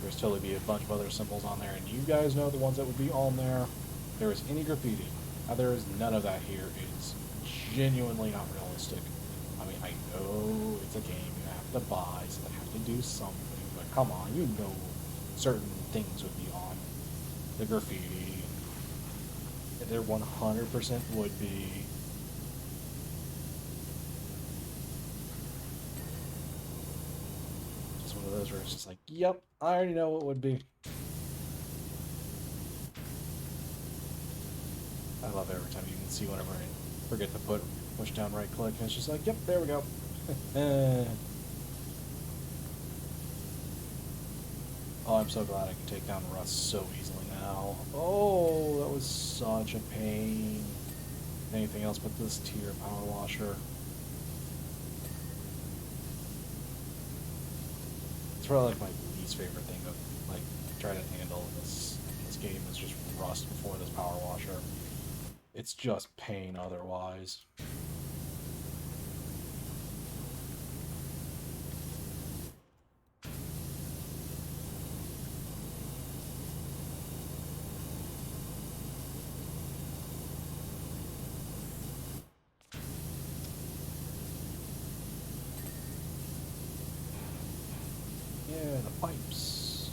S1: There's totally be a bunch of other symbols on there, and you guys know the ones that would be on there. If there is any graffiti. There is none of that here. It's genuinely not realistic. I mean, I know it's a game you have to buy, so they have to do something, but come on, you know certain things would be on the graffiti. There 100% would be. Just one of those where it's just like, yep, I already know what would be. I love every time you can see whenever I forget to push down right click, and it's just like, yep, there we go. Oh, I'm so glad I can take down Rust so easily now. Oh, that was such a pain. Anything else but this tier power washer. It's probably like my least favorite thing to like try to handle in this game is just Rust before this power washer. It's just pain otherwise. Yeah, the pipes.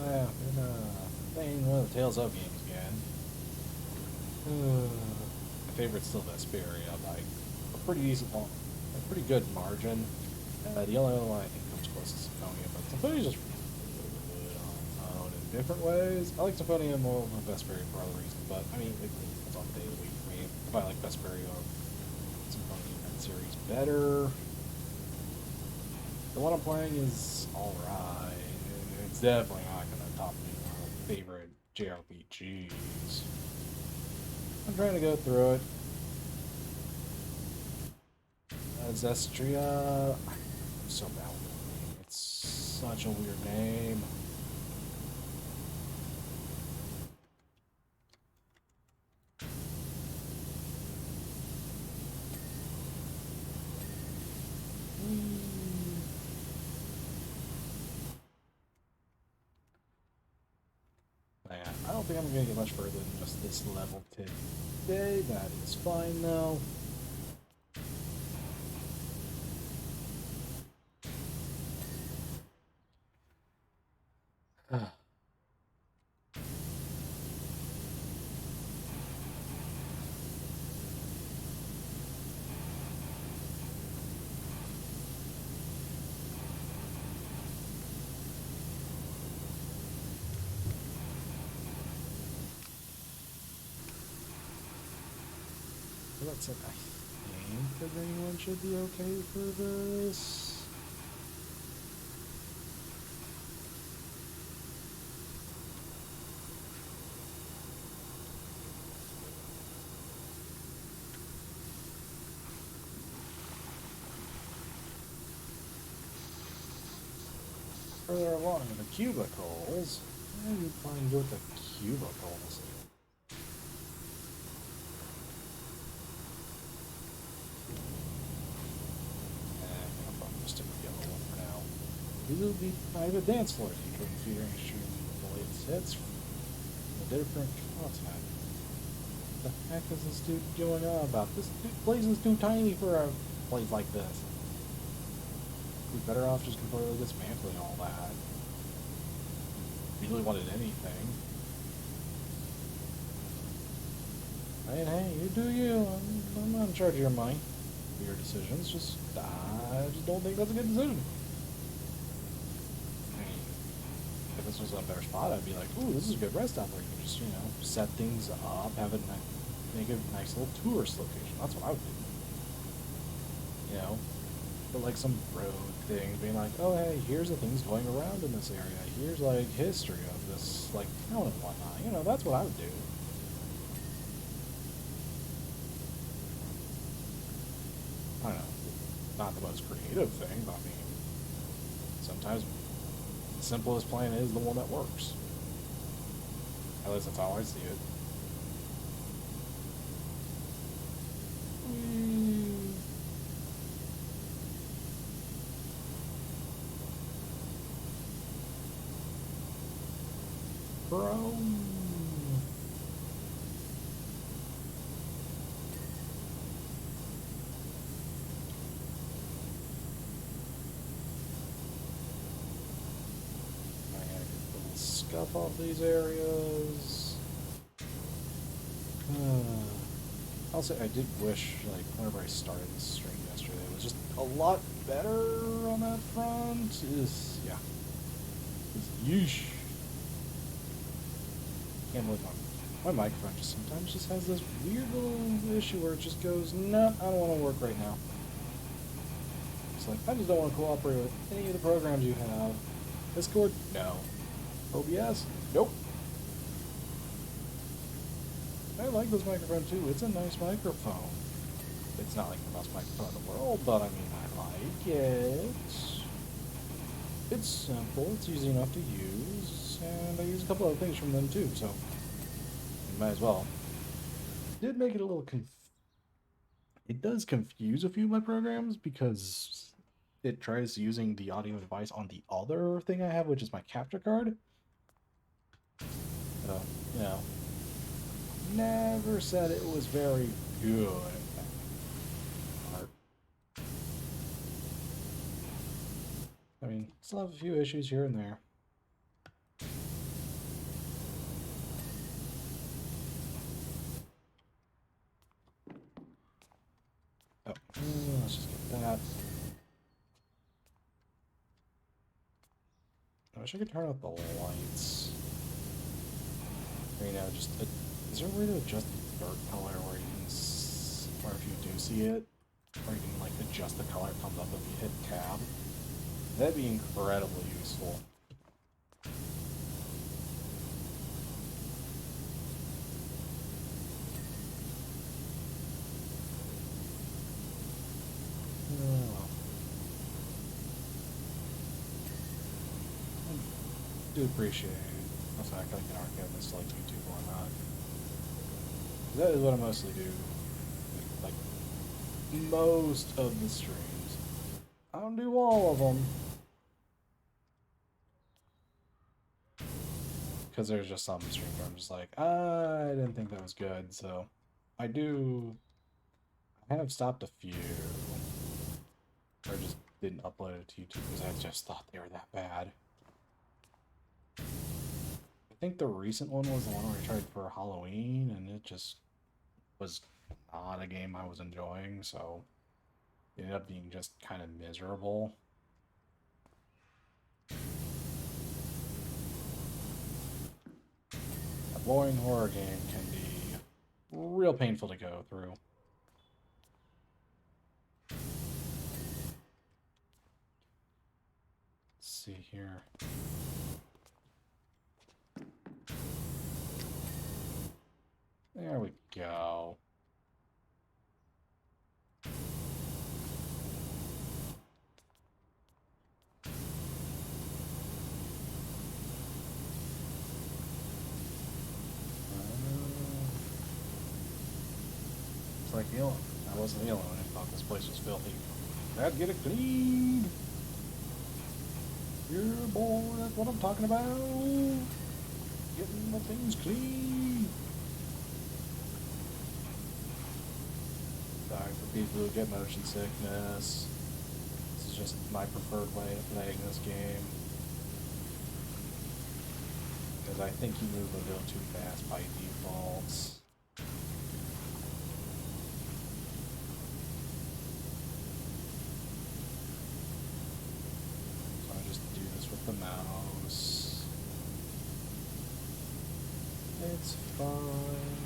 S1: Yeah, playing one of the Tales of games again. My favorite's still Vesperia, like a pretty decent one, a pretty good margin. The only other one I think comes close to Symphonia, but Symphonia's just really good on its own in different ways. I like Symphonia more than Vesperia for other reasons, but I mean, it's on the day of the week for me. If I like Vesperia or Symphonia in that series better, the one I'm playing is alright. It's definitely not going to top me one of my favorite JRPGs. I'm trying to go through it. Zestria. I'm so bad with the name. It's such a weird name. Man, I don't think I'm going to get much further than just this level today. That is fine though. That's it. I think the green one should be okay for this. Further along in the cubicles, how do you find what the cubicles? I'm probably just stick with the yellow one for now. These will be private dance floors featuring streaming the latest hits from a different continent. What the heck is this dude going on about? This place is too tiny for a place like this. We'd better off just completely dismantling all that. If you really wanted anything. Hey, you do you. I'm not in charge of your money. Your decisions. I just don't think that's a good decision. I mean, if this was a better spot, I'd be like, ooh, this is a good rest stop where you can just, set things up, have it make a nice little tourist location. That's what I would do. You know, but like some road thing, being like, oh hey, here's the things going around in this area. Here's like history of this like town and whatnot. You know, that's what I would do. I don't know, not the most creative thing, but I mean, sometimes the simplest plan is the one that works. At least that's how I see it. Whee. Bro. I gotta get a little scuff off these areas. Also, I did wish, like, whenever I started this stream yesterday, it was just a lot better on that front. Yeah. Yeesh. Can't believe my microphone just sometimes just has this weird little issue where it just goes, nah, I don't want to work right now. It's like, I just don't want to cooperate with any of the programs you have. Discord? No. OBS? Nope. I like this microphone too. It's a nice microphone. It's not like the best microphone in the world, but I mean, I like it. It's simple, it's easy enough to use, and I use a couple other things from them too, so you might as well. Did make it a little it does confuse a few of my programs because it tries using the audio device on the other thing I have, which is my capture card. So, you know, never said it was very good. I mean, still have a few issues here and there. Oh, let's just get that. I wish I could turn out the lights. Or, you know, just is there a way to adjust the dirt color where you can, or if you do see it, or you can like adjust the color it comes up if you hit tab? That'd be incredibly useful. Oh. I do appreciate the fact that I can archive this like YouTube or not. That is what I mostly do. Like most of the streams. I don't do all of them. Because there's just some streams where I'm just like, I didn't think that was good, so I have stopped a few. Or just didn't upload it to YouTube because I just thought they were that bad. I think the recent one was the one where I tried for Halloween, and it just was not a game I was enjoying, so it ended up being just kind of miserable. A boring horror game can be real painful to go through. Let's see here. There we go. It's like the only, I wasn't the only one who thought this place was filthy. I'd get it clean. Yeah, boy, that's what I'm talking about. Getting the things clean. Sorry for people who get motion sickness. This is just my preferred way of playing this game. Because I think you move a little too fast by default. So I just do this with the mouse. It's fine.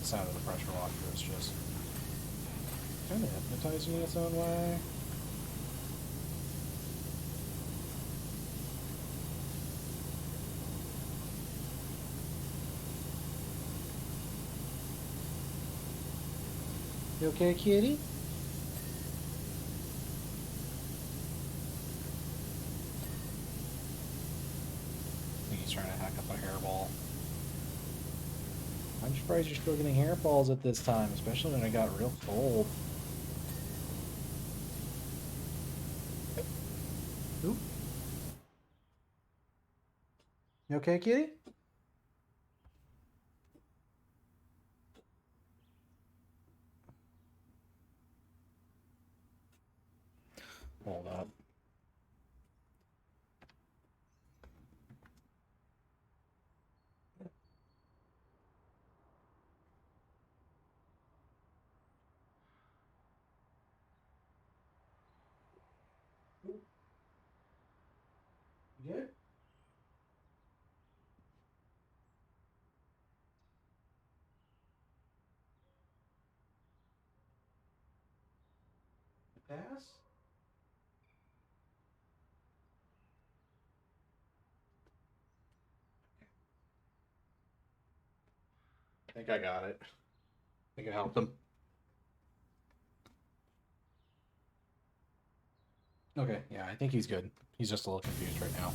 S1: the sound of the pressure washer is just kind of hypnotizing in its own way. You okay, kitty? I think he's trying to hack up a hairball. I'm surprised you're still getting hairballs at this time, especially when it got real cold. Oop. You okay, kitty? Hold up. Good? Pass? I think I got it. I think I helped him. Okay, yeah, I think he's good. He's just a little confused right now.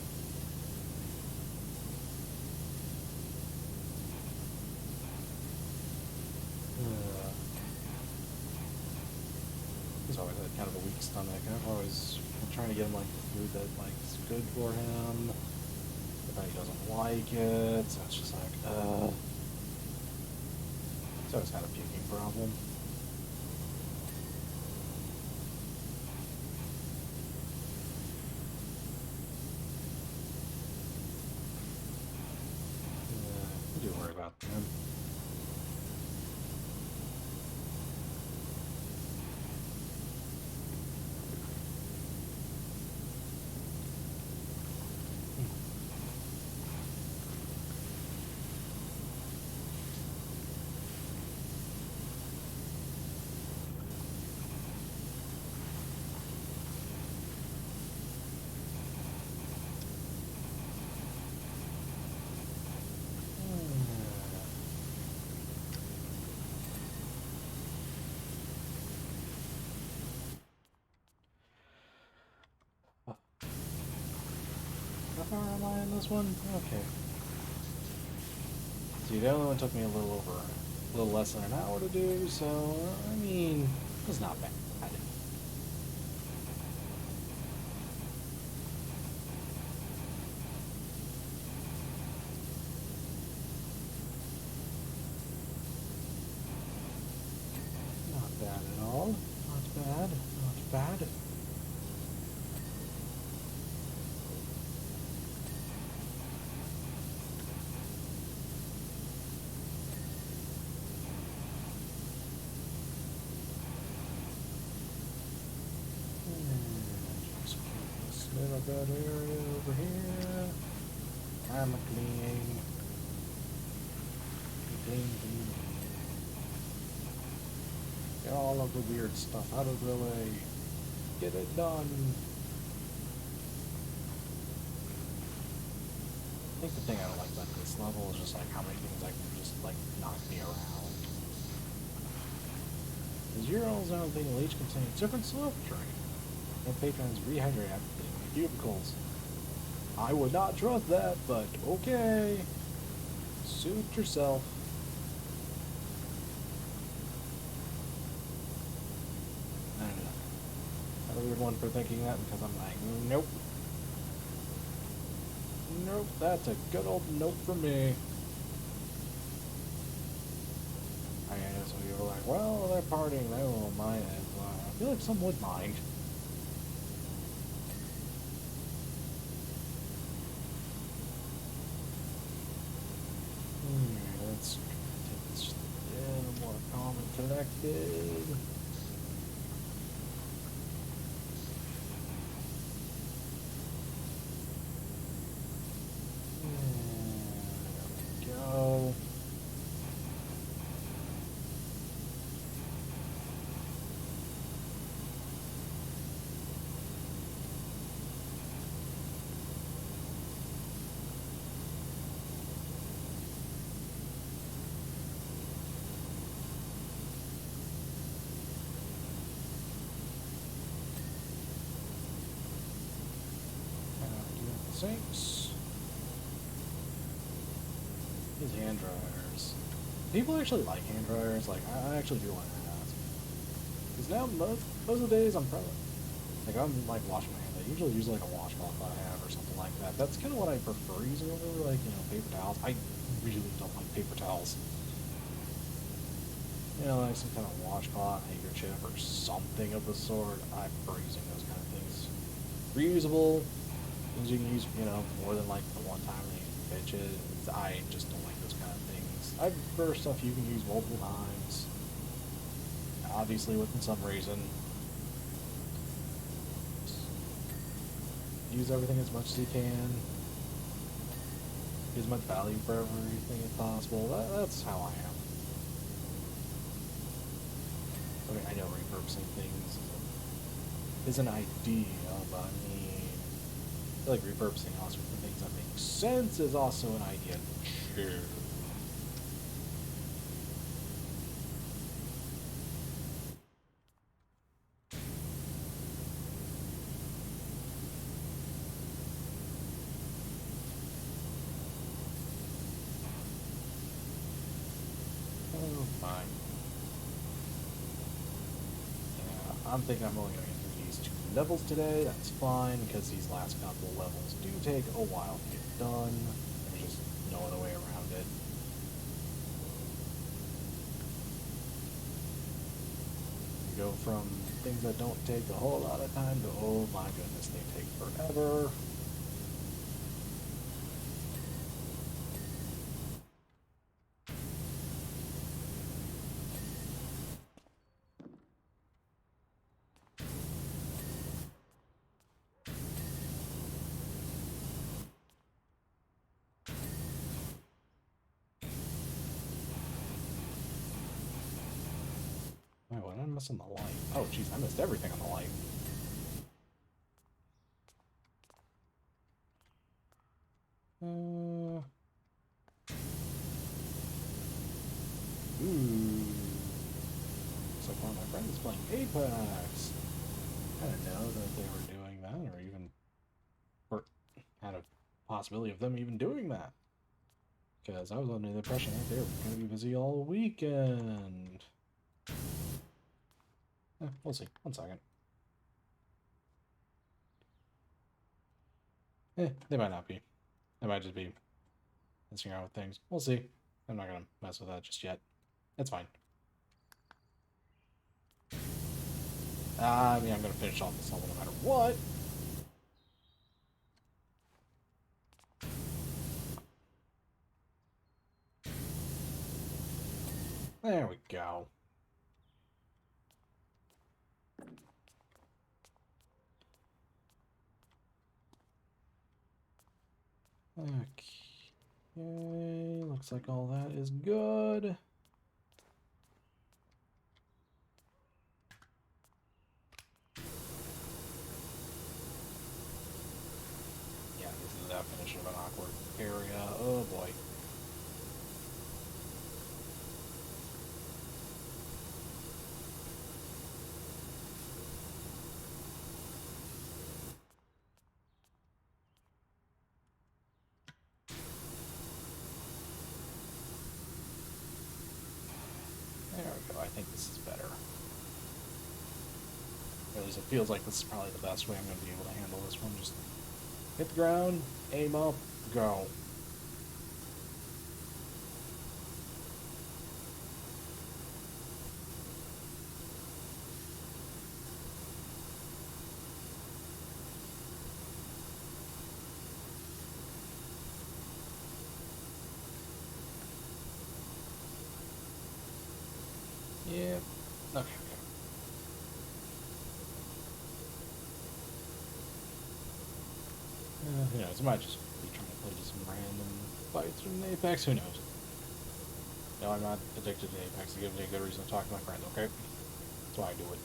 S1: He's always had kind of a weak stomach. I've always been trying to get him like the food that like is good for him, but then he doesn't like it. So it's just like, So it's had a puking problem. Do worry about him. How far am I in this one? Okay. See, the other one took me a little less than an hour to do, so, I mean, it's not bad. Not bad at all. Not bad. Not bad. Just clean up that area over here. I'm cleaning. Clean. Get all of the weird stuff out of the way. Get it done. I think the thing I don't like about this level is just like how many things I can just like knock me around. The Zeros, I don't think will each contain different slope drain. No patrons rehydrate after getting the cubicles. I would not trust that, but okay. Suit yourself. I don't know. I'm a weird one for thinking that because I'm like, nope. Nope, that's a good old nope for me. I know some people are like, well, they're partying, they won't mind it. I feel like some would mind. Let's take this a little more calm and collected. There we go. sinks. These hand dryers. People actually like hand dryers. Like, I actually do want to ask. Because now, most of the days, I'm probably... Like, I'm, like, washing my hands. I usually use, like, a washcloth I have or something like that. That's kind of what I prefer using over, like, you know, paper towels. I really don't like paper towels. You know, like some kind of washcloth, handkerchief, or something of the sort. I prefer using those kind of things. Reusable, things you can use, you know, more than like the one time they pitch it. I just don't like those kind of things. I prefer stuff you can use multiple times. Obviously, within some reason. Use everything as much as you can. Get as much value for everything as possible. That's how I am. I mean, I know repurposing things is an idea, but I mean, I feel like repurposing also for things that make sense is also an idea too. Oh my. Yeah, I'm thinking I'm only going to get through these 2 levels today. That's fine, because these last couple levels do take a while to get done. There's just no other way around it. You go from things that don't take a whole lot of time to, oh my goodness, they take forever. Wait, what am I missing the light? Oh, jeez, I missed everything on the light. Ooh. Looks like one of my friends is playing Apex. I didn't know that they were doing that, or even had a possibility of them even doing that. Because I was under the impression that they were going to be busy all weekend. We'll see. 1 second. They might not be. They might just be messing around with things. We'll see. I'm not going to mess with that just yet. It's fine. I mean, I'm going to finish off this level no matter what. There we go. Okay, looks like all that is good. Yeah, this is the definition of an awkward area. Oh boy. There we go. I think this is better. At least it feels like this is probably the best way I'm going to be able to handle this one. Just hit the ground, aim up, go. Yeah. Okay. Who knows? I might just be trying to play just some random fights from Apex. Who knows? No, I'm not addicted to Apex. It gives me a good reason to talk to my friends, okay? That's why I do it.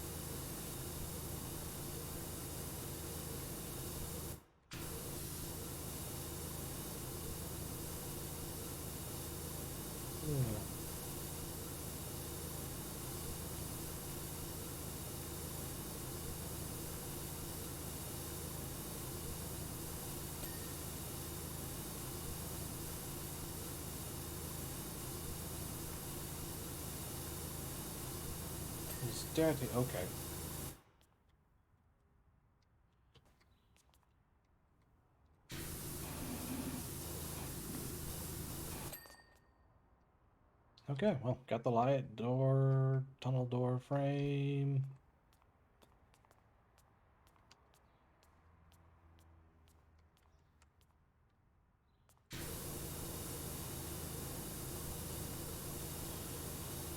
S1: Yeah. Daddy. Okay. Okay, well, got the light door, tunnel door frame.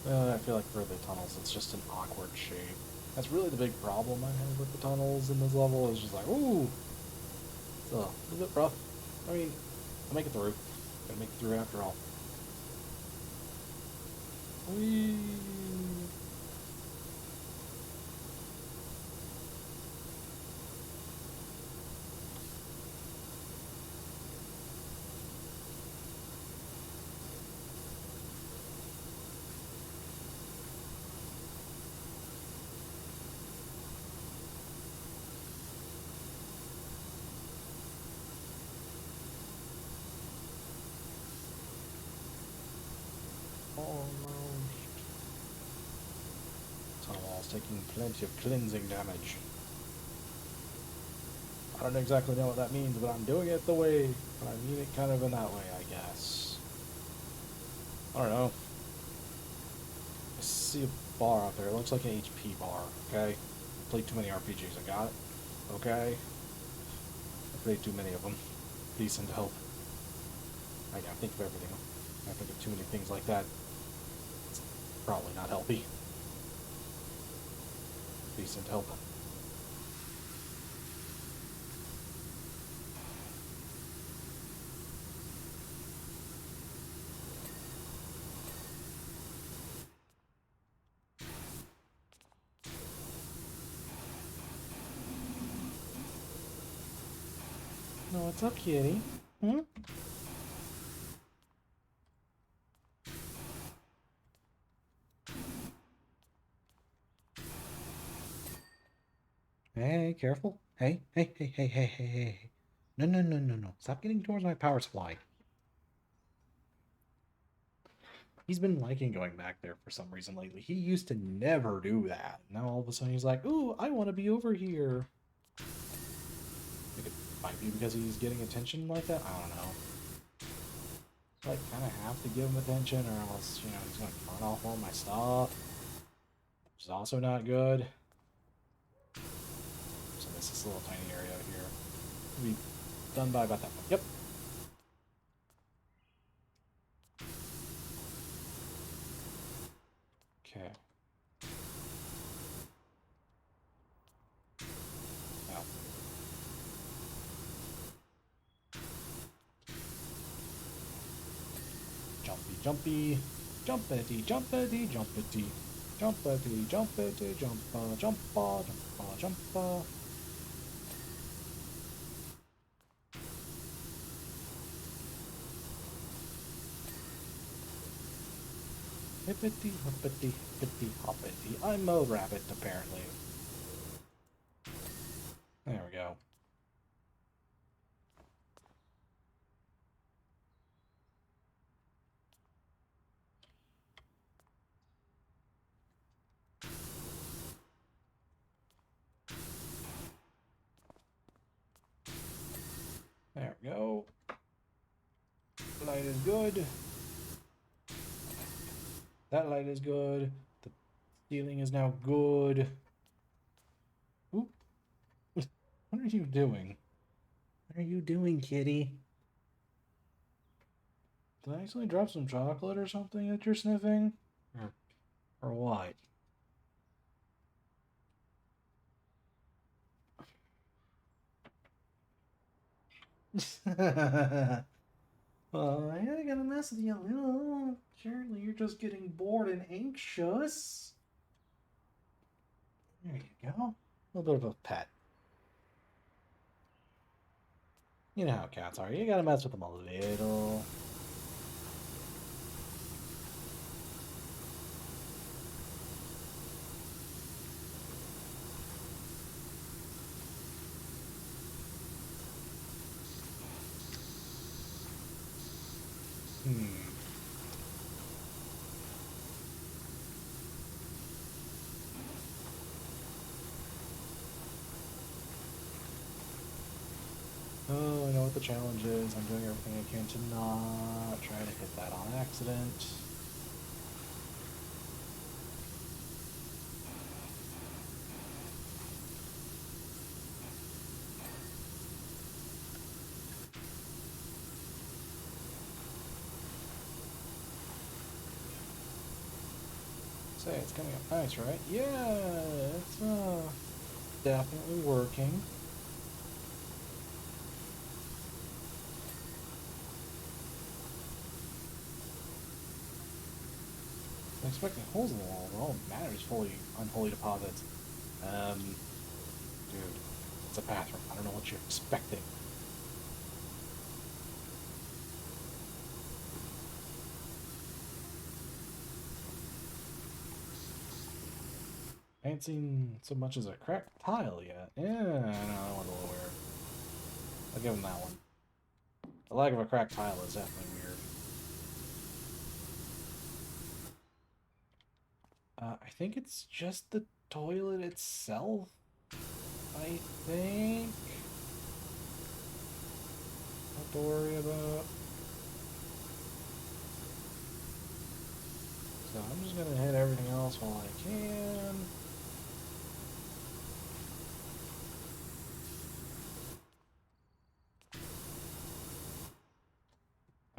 S1: I feel like for the tunnels, it's just an awkward shape. That's really the big problem I have with the tunnels in this level, is just like, ooh, it's a little bit rough. I mean, I'll make it through. Gotta make it through after all. Whee! Almost. Tunnel wall's taking plenty of cleansing damage. I don't exactly know what that means, but I'm doing it the way, but I mean it kind of in that way, I guess. I don't know. I see a bar out there. It looks like an HP bar, okay? I played too many RPGs. I got it. Okay? I played too many of them. Please send help. I gotta think of everything. I think of too many things like that. It's probably not healthy. Please send help. No, what's up, kitty? Hmm? Hey, careful. Hey, hey, hey, hey, hey, hey, hey. No, no, no, no, no. Stop getting towards my power supply. He's been liking going back there for some reason lately. He used to never do that. Now all of a sudden he's like, ooh, I want to be over here. It might be because he's getting attention like that. I don't know. Like, kind of have to give him attention or else, you know, he's going to turn off all my stuff. Which is also not good. So this is a little tiny area here. We'll be done by about that point. Yep. Okay. Now. Jumpy, jumpy. Jumpity, jumpity, jumpity. Jumpity, jumpity, jumpa, jumpa, jumpa, jumpa. Hippity, hoppity, hippity, hoppity. I'm a rabbit, apparently. There we go. There we go. Light is good. That light is good. The ceiling is now good. Oop. What are you doing? What are you doing, kitty? Did I actually drop some chocolate or something that you're sniffing? Or what? Well, I gotta mess with you a little. Surely you're just getting bored and anxious. There you go. A little bit of a pet. You know how cats are. You gotta mess with them a little. Hmm. challenge is I'm doing everything I can to not try to hit that on accident. Say, it's coming up nice, right? Yeah, it's definitely working. I'm expecting holes in the wall, but all that matters fully unholy deposits. Dude, it's a bathroom. I don't know what you're expecting. I ain't seen so much as a cracked tile yet. Yeah, I know, that one's a little weird. I'll give him that one. The lack of a cracked tile is definitely weird. I think it's just the toilet itself. I think. Not to worry about. So I'm just gonna hit everything else while I can.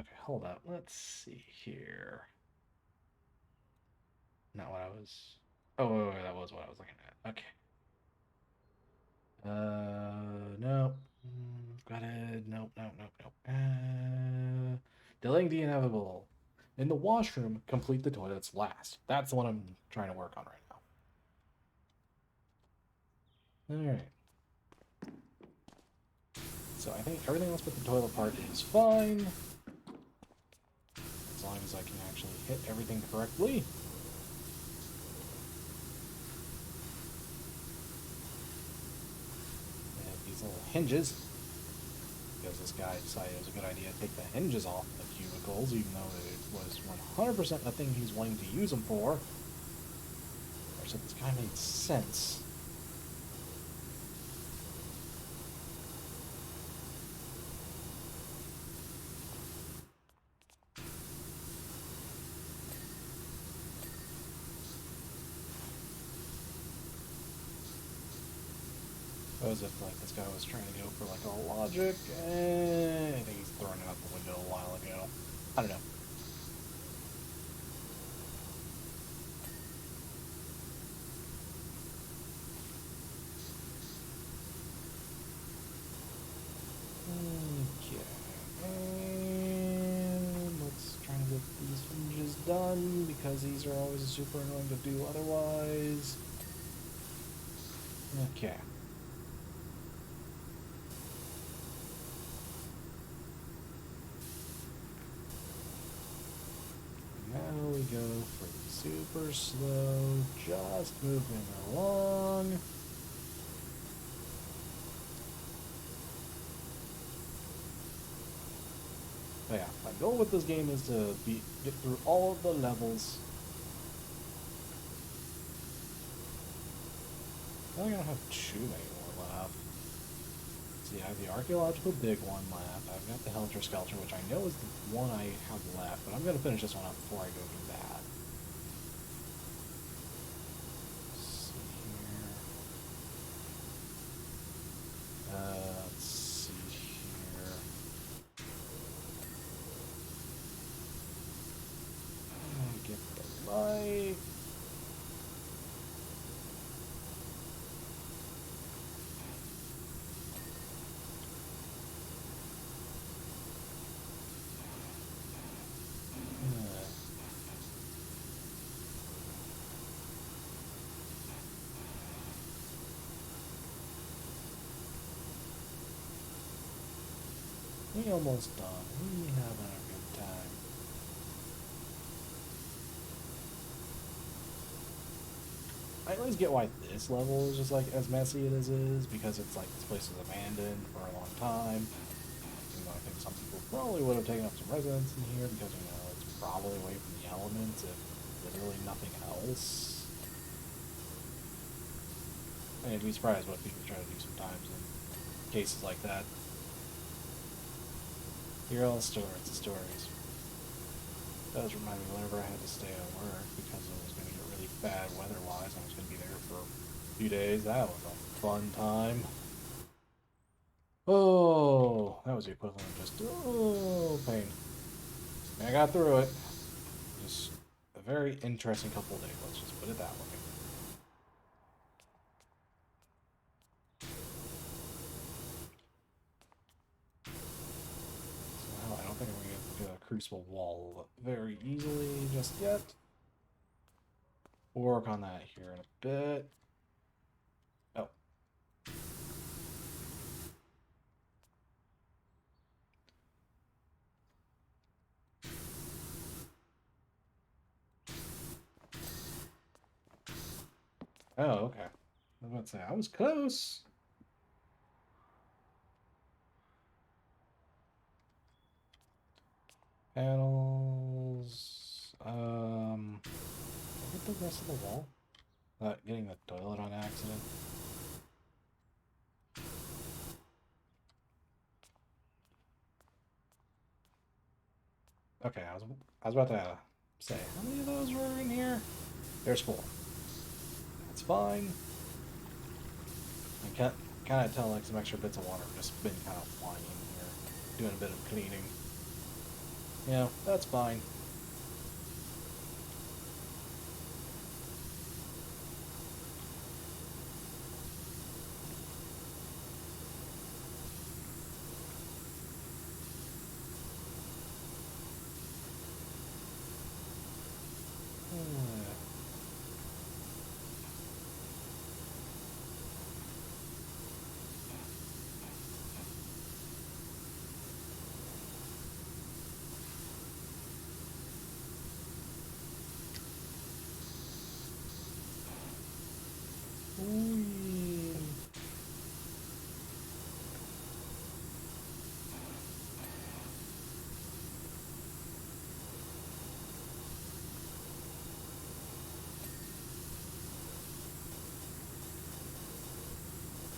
S1: Okay, hold up. Let's see here. Not what I was. Oh, wait, that was what I was looking at. Okay. Nope. Got it. Nope, nope, nope, nope. Delaying the inevitable. In the washroom, complete the toilets last. That's the one I'm trying to work on right now. Alright. So I think everything else but the toilet part is fine. As long as I can actually hit everything correctly. And these little hinges. Because this guy decided it was a good idea to take the hinges off the cubicles, even though it was 100% the thing he was wanting to use them for. Or so this guy made sense. As if like this guy was trying to go for like all logic. I think he's throwing it out the window a while ago. I don't know. Okay. And let's try to get these hinges done because these are always super annoying to do otherwise. Okay. Now we go for the super slow, just moving along. But yeah, my goal with this game is to get through all of the levels. I think I don't have too many more left. See, I have the archaeological dig one left. I've got the Helter Skelter, which I know is the one I have left, but I'm gonna finish this one up before I go do that. Let's see here. Let's see here. Get the light. We almost done. We having a good time. I always get why this level is just like as messy as it is because it's like this place is abandoned for a long time. You know, I think some people probably would have taken up some residence in here because you know it's probably away from the elements if literally nothing else. I'd be surprised what people try to do sometimes in cases like that. You're all stories, the stories. It does remind me whenever I had to stay at work because it was going to get really bad weather-wise. I was going to be there for a few days. That was a fun time. Oh, that was the equivalent of just, oh, pain. I got through it. Just a very interesting couple of days, let's just put it that way. So I don't think I'm going to get a crucible wall very easily just yet. We'll work on that here in a bit. Oh. Oh, okay. I was about to say, I was close. Panels. Get the rest of the wall. Getting the toilet on accident. Okay, I was about to say, how many of those were in here? There's 4. That's fine. I can kind of tell like some extra bits of water have just been kind of flying in here, doing a bit of cleaning. Yeah, that's fine.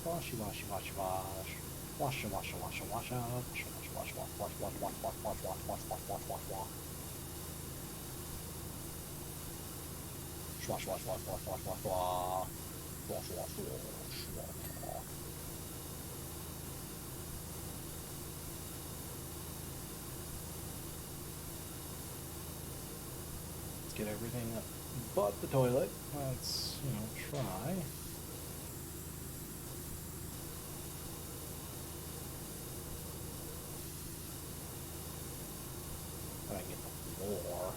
S1: Washy, washy, washy, wash. Wash, wash, wash, wash, wash, wash, wash, wash, wash, wash, wash, wash, wash, wash, wash, wash, wash, wash, wash. Wash, wash, wash, wash, wash, wash, wash. Wash, wash, wash, wash. Let's get everything up but the toilet. Let's, try. If I can get the floor.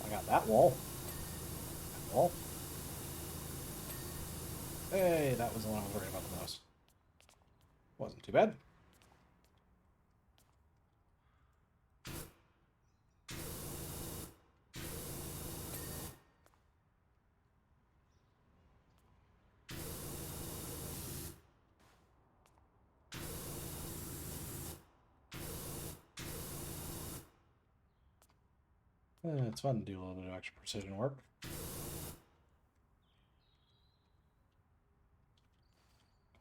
S1: I got that wall. That wall. Hey, that was the one I was worried about the most. Wasn't too bad. It's fun to do a little bit of extra precision work.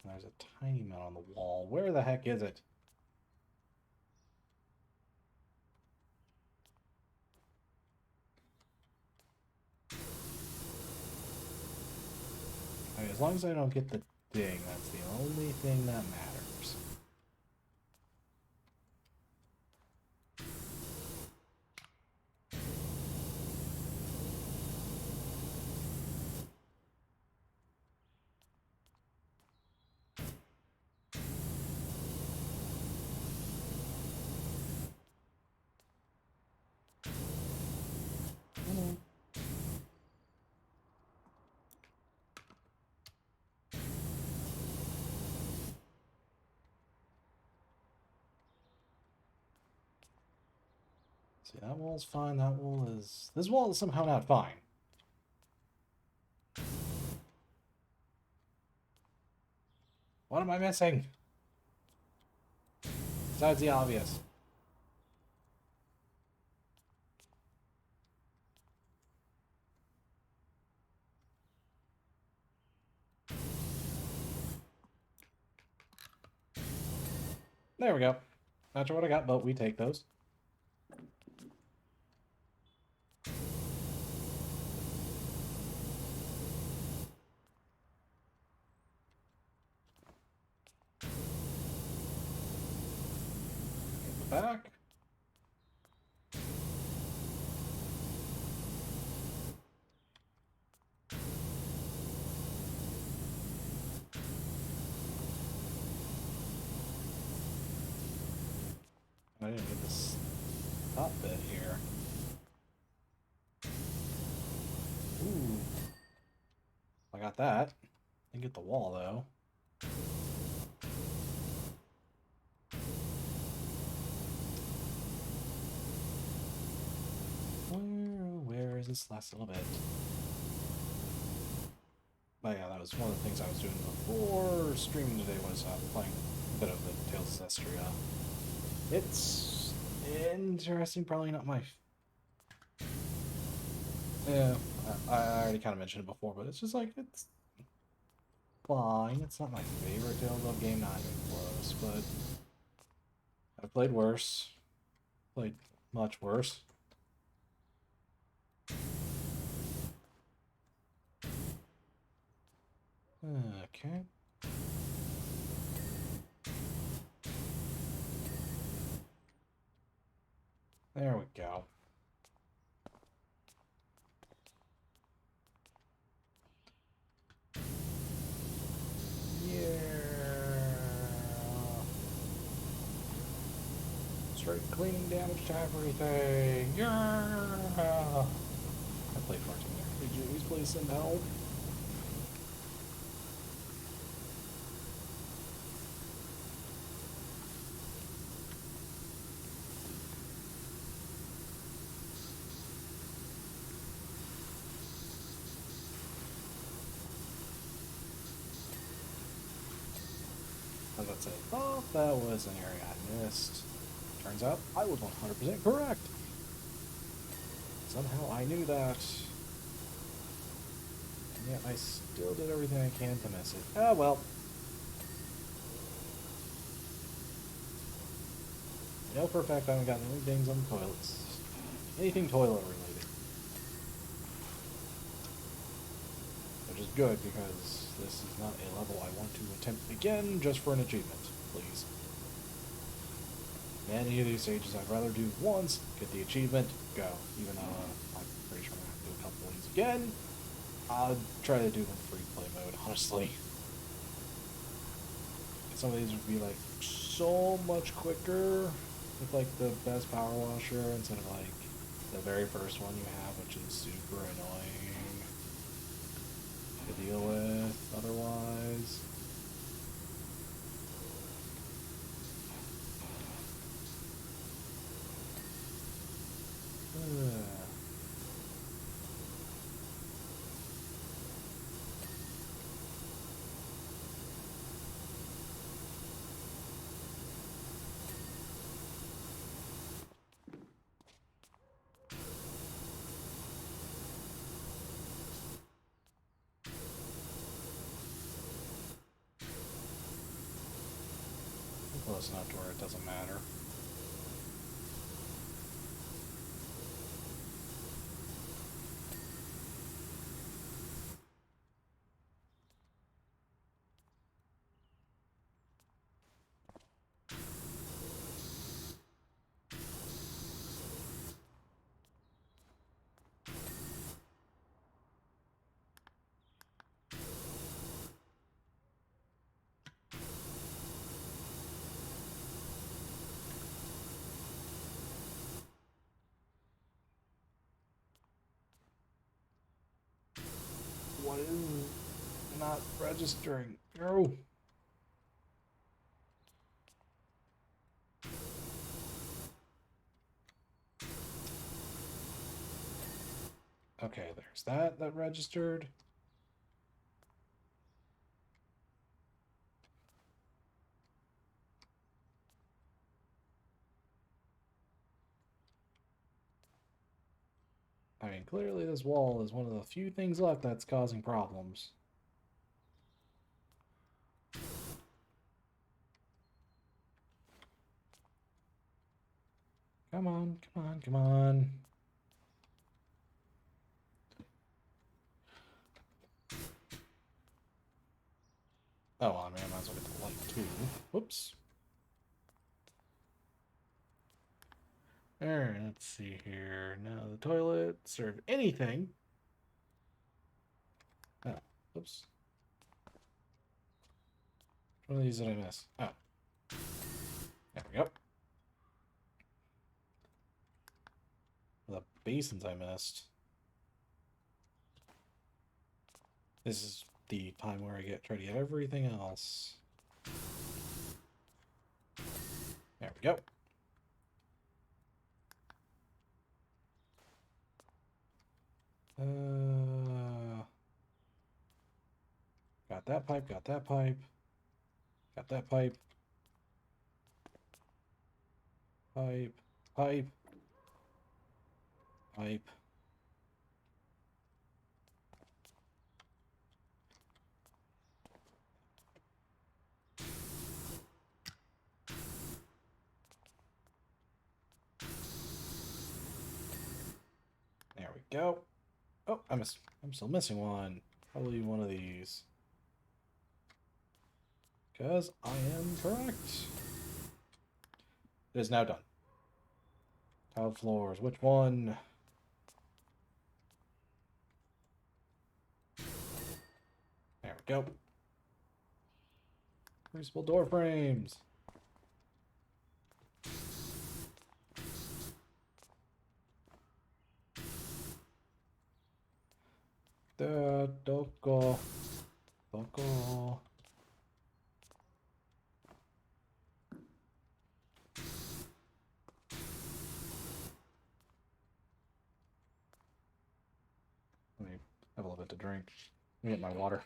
S1: There's a tiny amount on the wall. Where the heck is it? I mean, as long as I don't get the ding, that's the only thing that matters. See, that wall's fine. That wall is... This wall is somehow not fine. What am I missing? Besides the obvious. There we go. Not sure what I got, but we take those. Get the back. I didn't get this top bit here. Ooh. I got that. Didn't get the wall, though. Where is this last little bit? But yeah, that was one of the things I was doing before streaming today was playing a bit of the Tales of Zestria. It's interesting, probably not my... Yeah, I already kind of mentioned it before, but it's just like, it's fine. It's not my favorite Telltale game, not even close, but I've played worse. Played much worse. Okay. There we go. Yeah. Straight cleaning damage to everything. Yeah. I played far too there. Could you please please send help? I was about to say, oh, that was an area I missed. Turns out I was 100% correct. Somehow I knew that. And yet I still did everything I can to miss it. Ah, well. I know for a fact I haven't gotten any dings on the toilets. Anything toilet related. Which is good because this is not a level I want to attempt again just for an achievement, please. Any of these stages I'd rather do once, get the achievement, go. Even though I'm pretty sure I'm going to have to do a couple of these again. I'll try to do them in free play mode, honestly. Some of these would be like so much quicker with like the best power washer instead of like the very first one you have, which is super annoying to deal with otherwise. Close enough to where it doesn't matter. What is not registering? Oh. Okay, there's that registered. I mean, clearly this wall is one of the few things left that's causing problems. Come on, come on, come on. Oh, well, I mean, I might as well get the light, too. Whoops. Alright, let's see here. Now the toilet serve anything. Oh, whoops. Which one of these did I miss? Oh. There we go. The basins I missed. This is the time where I try to get everything else. There we go. Got that pipe, got that pipe. Got that pipe. Pipe, pipe, pipe. There we go. Oh, I'm still missing one. Probably one of these. Because I am correct. It is now done. Tiled floors. Which one? There we go. Crucible door frames. Doko. Doko. Let me have a little bit to drink. Let me get my water.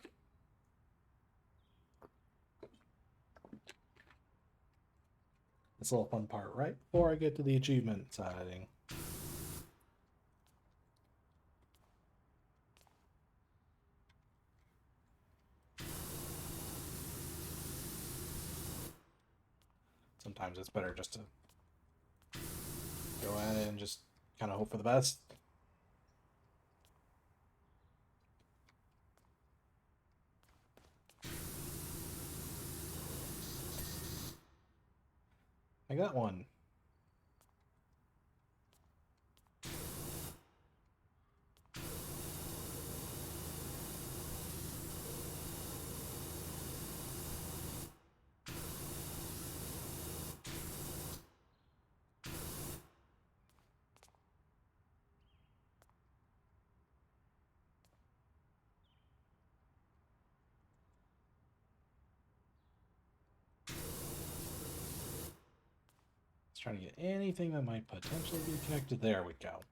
S1: It's a little fun part, right? Before I get to the achievement siding. Sometimes it's better just to go at it and just kind of hope for the best. I got one. Trying to get anything that might potentially be connected. There we go.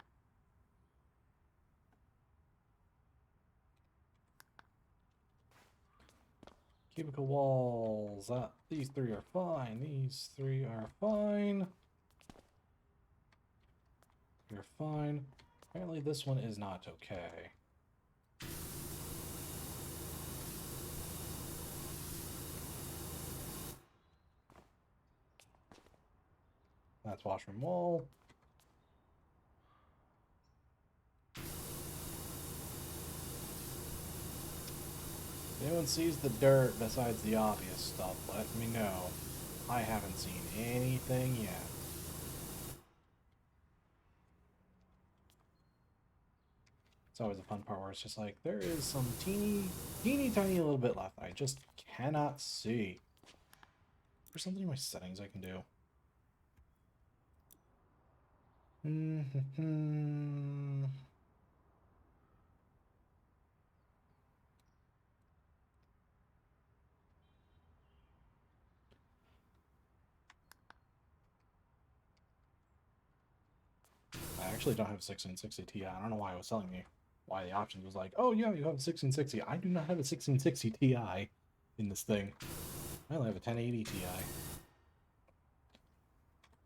S1: Cubicle walls. These three are fine. These three are fine. You're fine. Apparently this one is not okay. That's washroom wall. If anyone sees the dirt besides the obvious stuff, let me know. I haven't seen anything yet. It's always a fun part where it's just like, there is some teeny tiny little bit left. I just cannot see. There's something in my settings I can do. I actually don't have a 1660 Ti. I don't know why it was telling me why the options was like, oh yeah, you have a 1660. I do not have a 1660 Ti in this thing. I only have a 1080 Ti.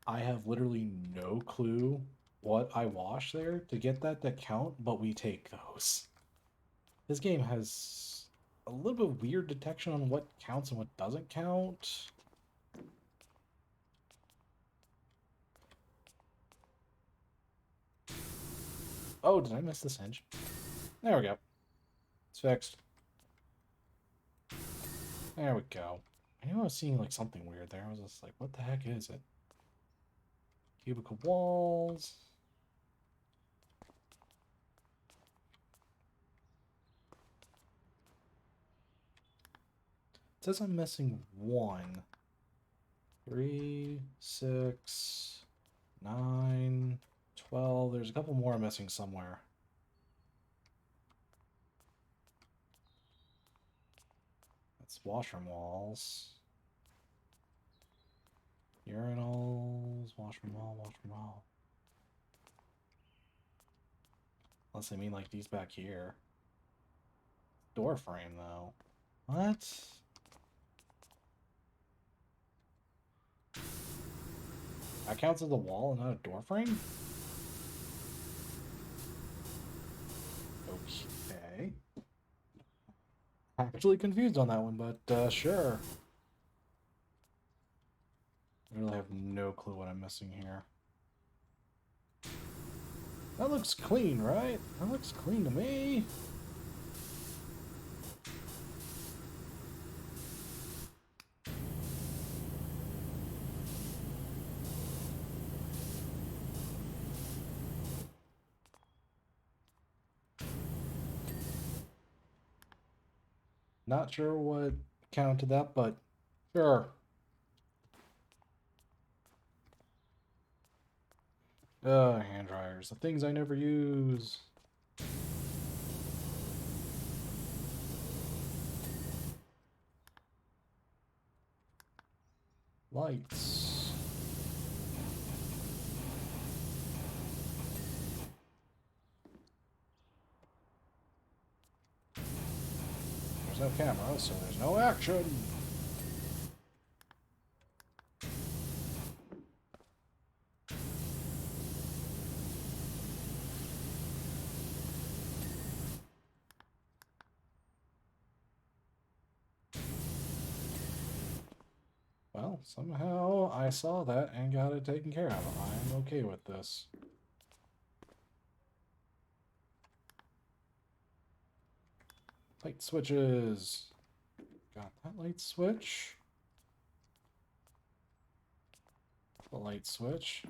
S1: I have literally no clue what I wash there to get that to count, but we take those. This game has a little bit of weird detection on what counts and what doesn't count. Oh, did I miss this hinge? There we go. It's fixed. There we go. I knew I was seeing like something weird there. I was just like, what the heck is it? Cubicle walls. It says I'm missing 1. 3, 6, 9, 12. There's a couple more missing somewhere. That's washroom walls. Urinals, washroom wall, washroom wall. Unless they mean like these back here. Door frame though. What? That counts as a wall and not a door frame? Okay. Actually confused on that one, but sure. I really have no clue what I'm missing here. That looks clean, right? That looks clean to me. Not sure what counted that, but sure. Hand dryers. The things I never use. Lights. There's no camera, so there's no action. Well, somehow I saw that and got it taken care of. I'm okay with this. Light switches. Got that light switch. The light switch.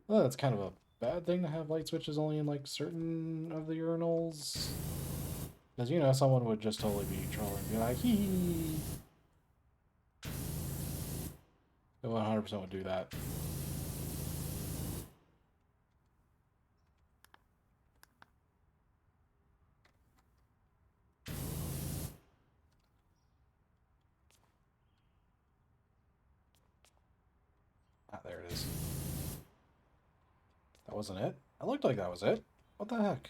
S1: Oh, that's kind of a bad thing to have light switches only in like certain of the urinals. Because, you know, someone would just totally be trolling and be like, hee hee. They 100% would do that. Ah, there it is. That wasn't it? It looked like that was it. What the heck?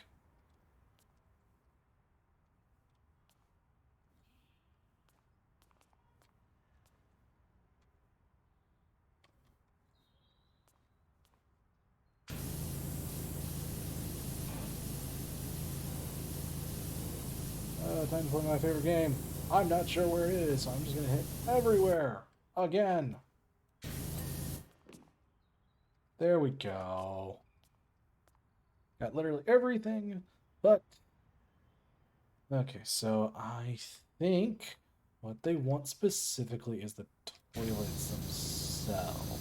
S1: Time to play my favorite game. I'm not sure where it is, so I'm just gonna hit everywhere. Again. There we go. Got literally everything, but... Okay, so I think what they want specifically is the toilets themselves.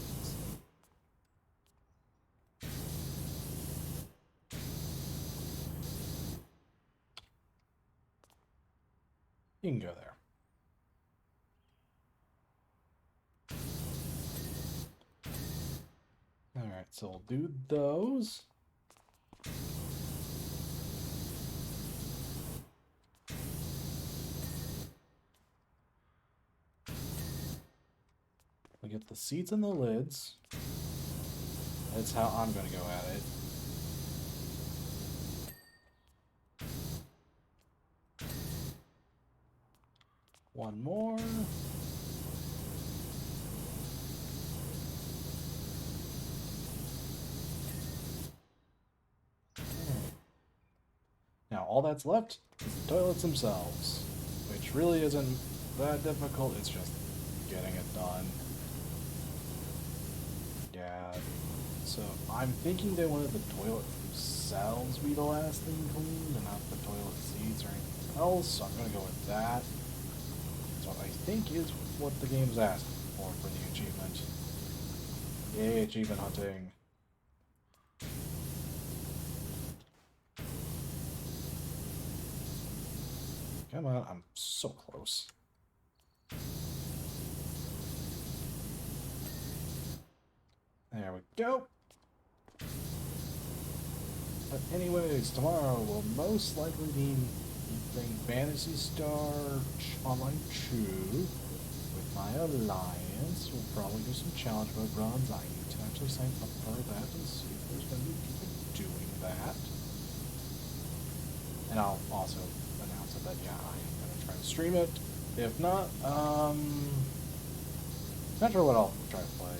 S1: You can go there. Alright, so we'll do those. We get the seats and the lids. That's how I'm going to go at it. One more. Now all that's left is the toilets themselves, which really isn't that difficult, it's just getting it done. Yeah, so I'm thinking they wanted the toilet themselves themselves be the last thing cleaned and not the toilet seats or anything else, so I'm gonna go with that. So I think is what the game's asking for the achievement. Yay, achievement hunting. Come on, I'm so close. There we go. But anyways, tomorrow will most likely be playing Phantasy Star Online 2 with my alliance. We'll probably do some challenge mode runs. I need to actually sign up for that and see if there's going to be people doing that. And I'll also announce it that, yeah, I'm going to try to stream it. If not, not sure what I'll try to play.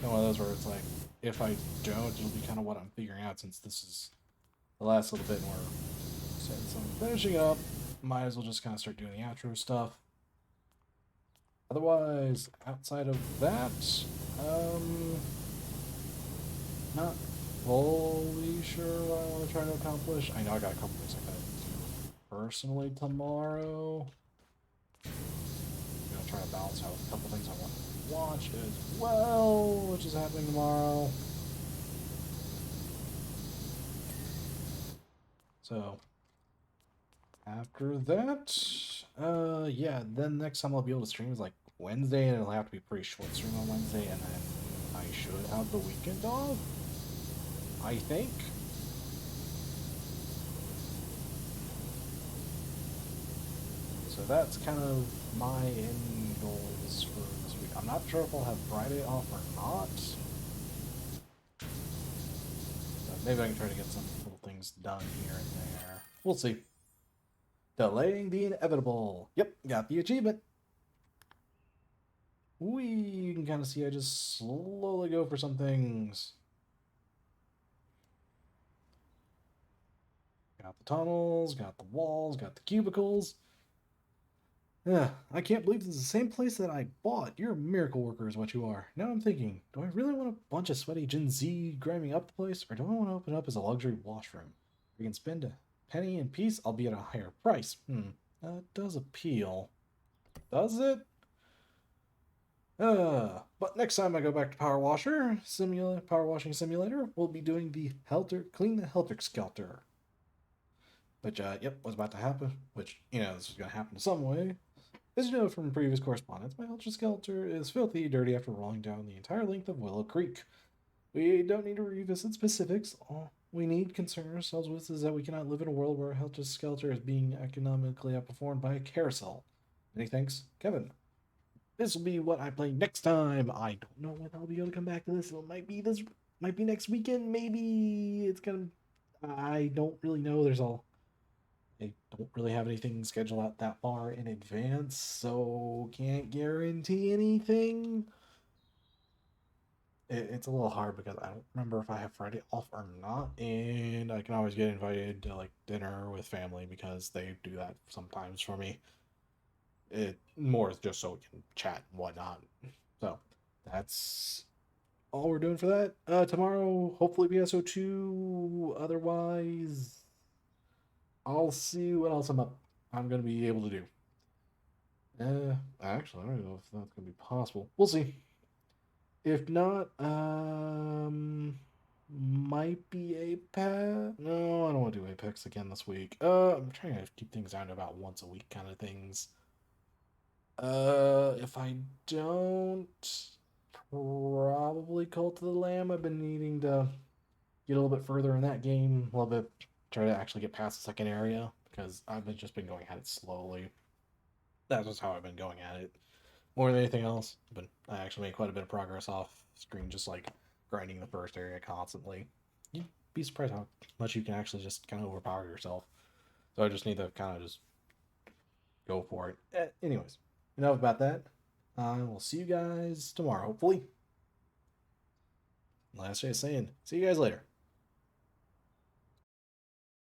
S1: One of those where it's like, if I don't, it'll be kind of what I'm figuring out since this is the last little bit and since I'm finishing up, might as well just kind of start doing the outro stuff. Otherwise, outside of that, not fully sure what I want to try to accomplish. I know I got a couple things I gotta do personally tomorrow. I'm gonna try to balance out a couple things I want to watch as well, which is happening tomorrow. So after that, yeah, then next time I'll be able to stream is like Wednesday, and it'll have to be a pretty short stream on Wednesday, and then I should have the weekend off, I think. So that's kind of my end goals for this week. I'm not sure if I'll have Friday off or not. But maybe I can try to get some little things done here and there. We'll see. Delaying the inevitable. Yep, got the achievement. You can kind of see I just slowly go for some things. Got the tunnels, got the walls, got the cubicles. I can't believe this is the same place that I bought. You're a miracle worker is what you are. Now I'm thinking, do I really want a bunch of sweaty Gen Z grinding up the place, or do I want to open it up as a luxury washroom? We can spend a penny in peace, albeit at a higher price. That does appeal. Does it? But next time I go back to Power Washing Simulator, we'll be doing the Clean the Helter Skelter. Which, yep, was about to happen. Which, this was going to happen in some way. As you know from previous correspondence, my Helter Skelter is filthy dirty after rolling down the entire length of Willow Creek. We don't need to revisit specifics. All we need to concern ourselves with is that we cannot live in a world where Helter Skelter is being economically outperformed by a carousel. Many thanks, Kevin. This will be what I play next time. I don't know when I'll be able to come back to this. It might be next weekend. Maybe it's gonna. I don't really know. I don't really have anything scheduled out that far in advance, so can't guarantee anything. It's a little hard because I don't remember if I have Friday off or not, and I can always get invited to like dinner with family because they do that sometimes for me. It more is just so we can chat and whatnot. So that's all we're doing for that. Tomorrow, hopefully PSO2. Otherwise, I'll see what else I'm gonna be able to do. Actually, I don't know if that's gonna be possible. We'll see. If not, might be Apex. No, I don't want to do Apex again this week. I'm trying to keep things down to about once a week kind of things. If I don't, probably Cult of the Lamb. I've been needing to get a little bit further in that game, a little bit, try to actually get past the second area because just been going at it slowly. That's just how I've been going at it. More than anything else, but I actually made quite a bit of progress off screen, just like grinding the first area constantly. You'd be surprised how much you can actually just kind of overpower yourself. So I just need to kind of just go for it. Anyways, enough about that. I will see you guys tomorrow, hopefully. Last day of saying, see you guys later.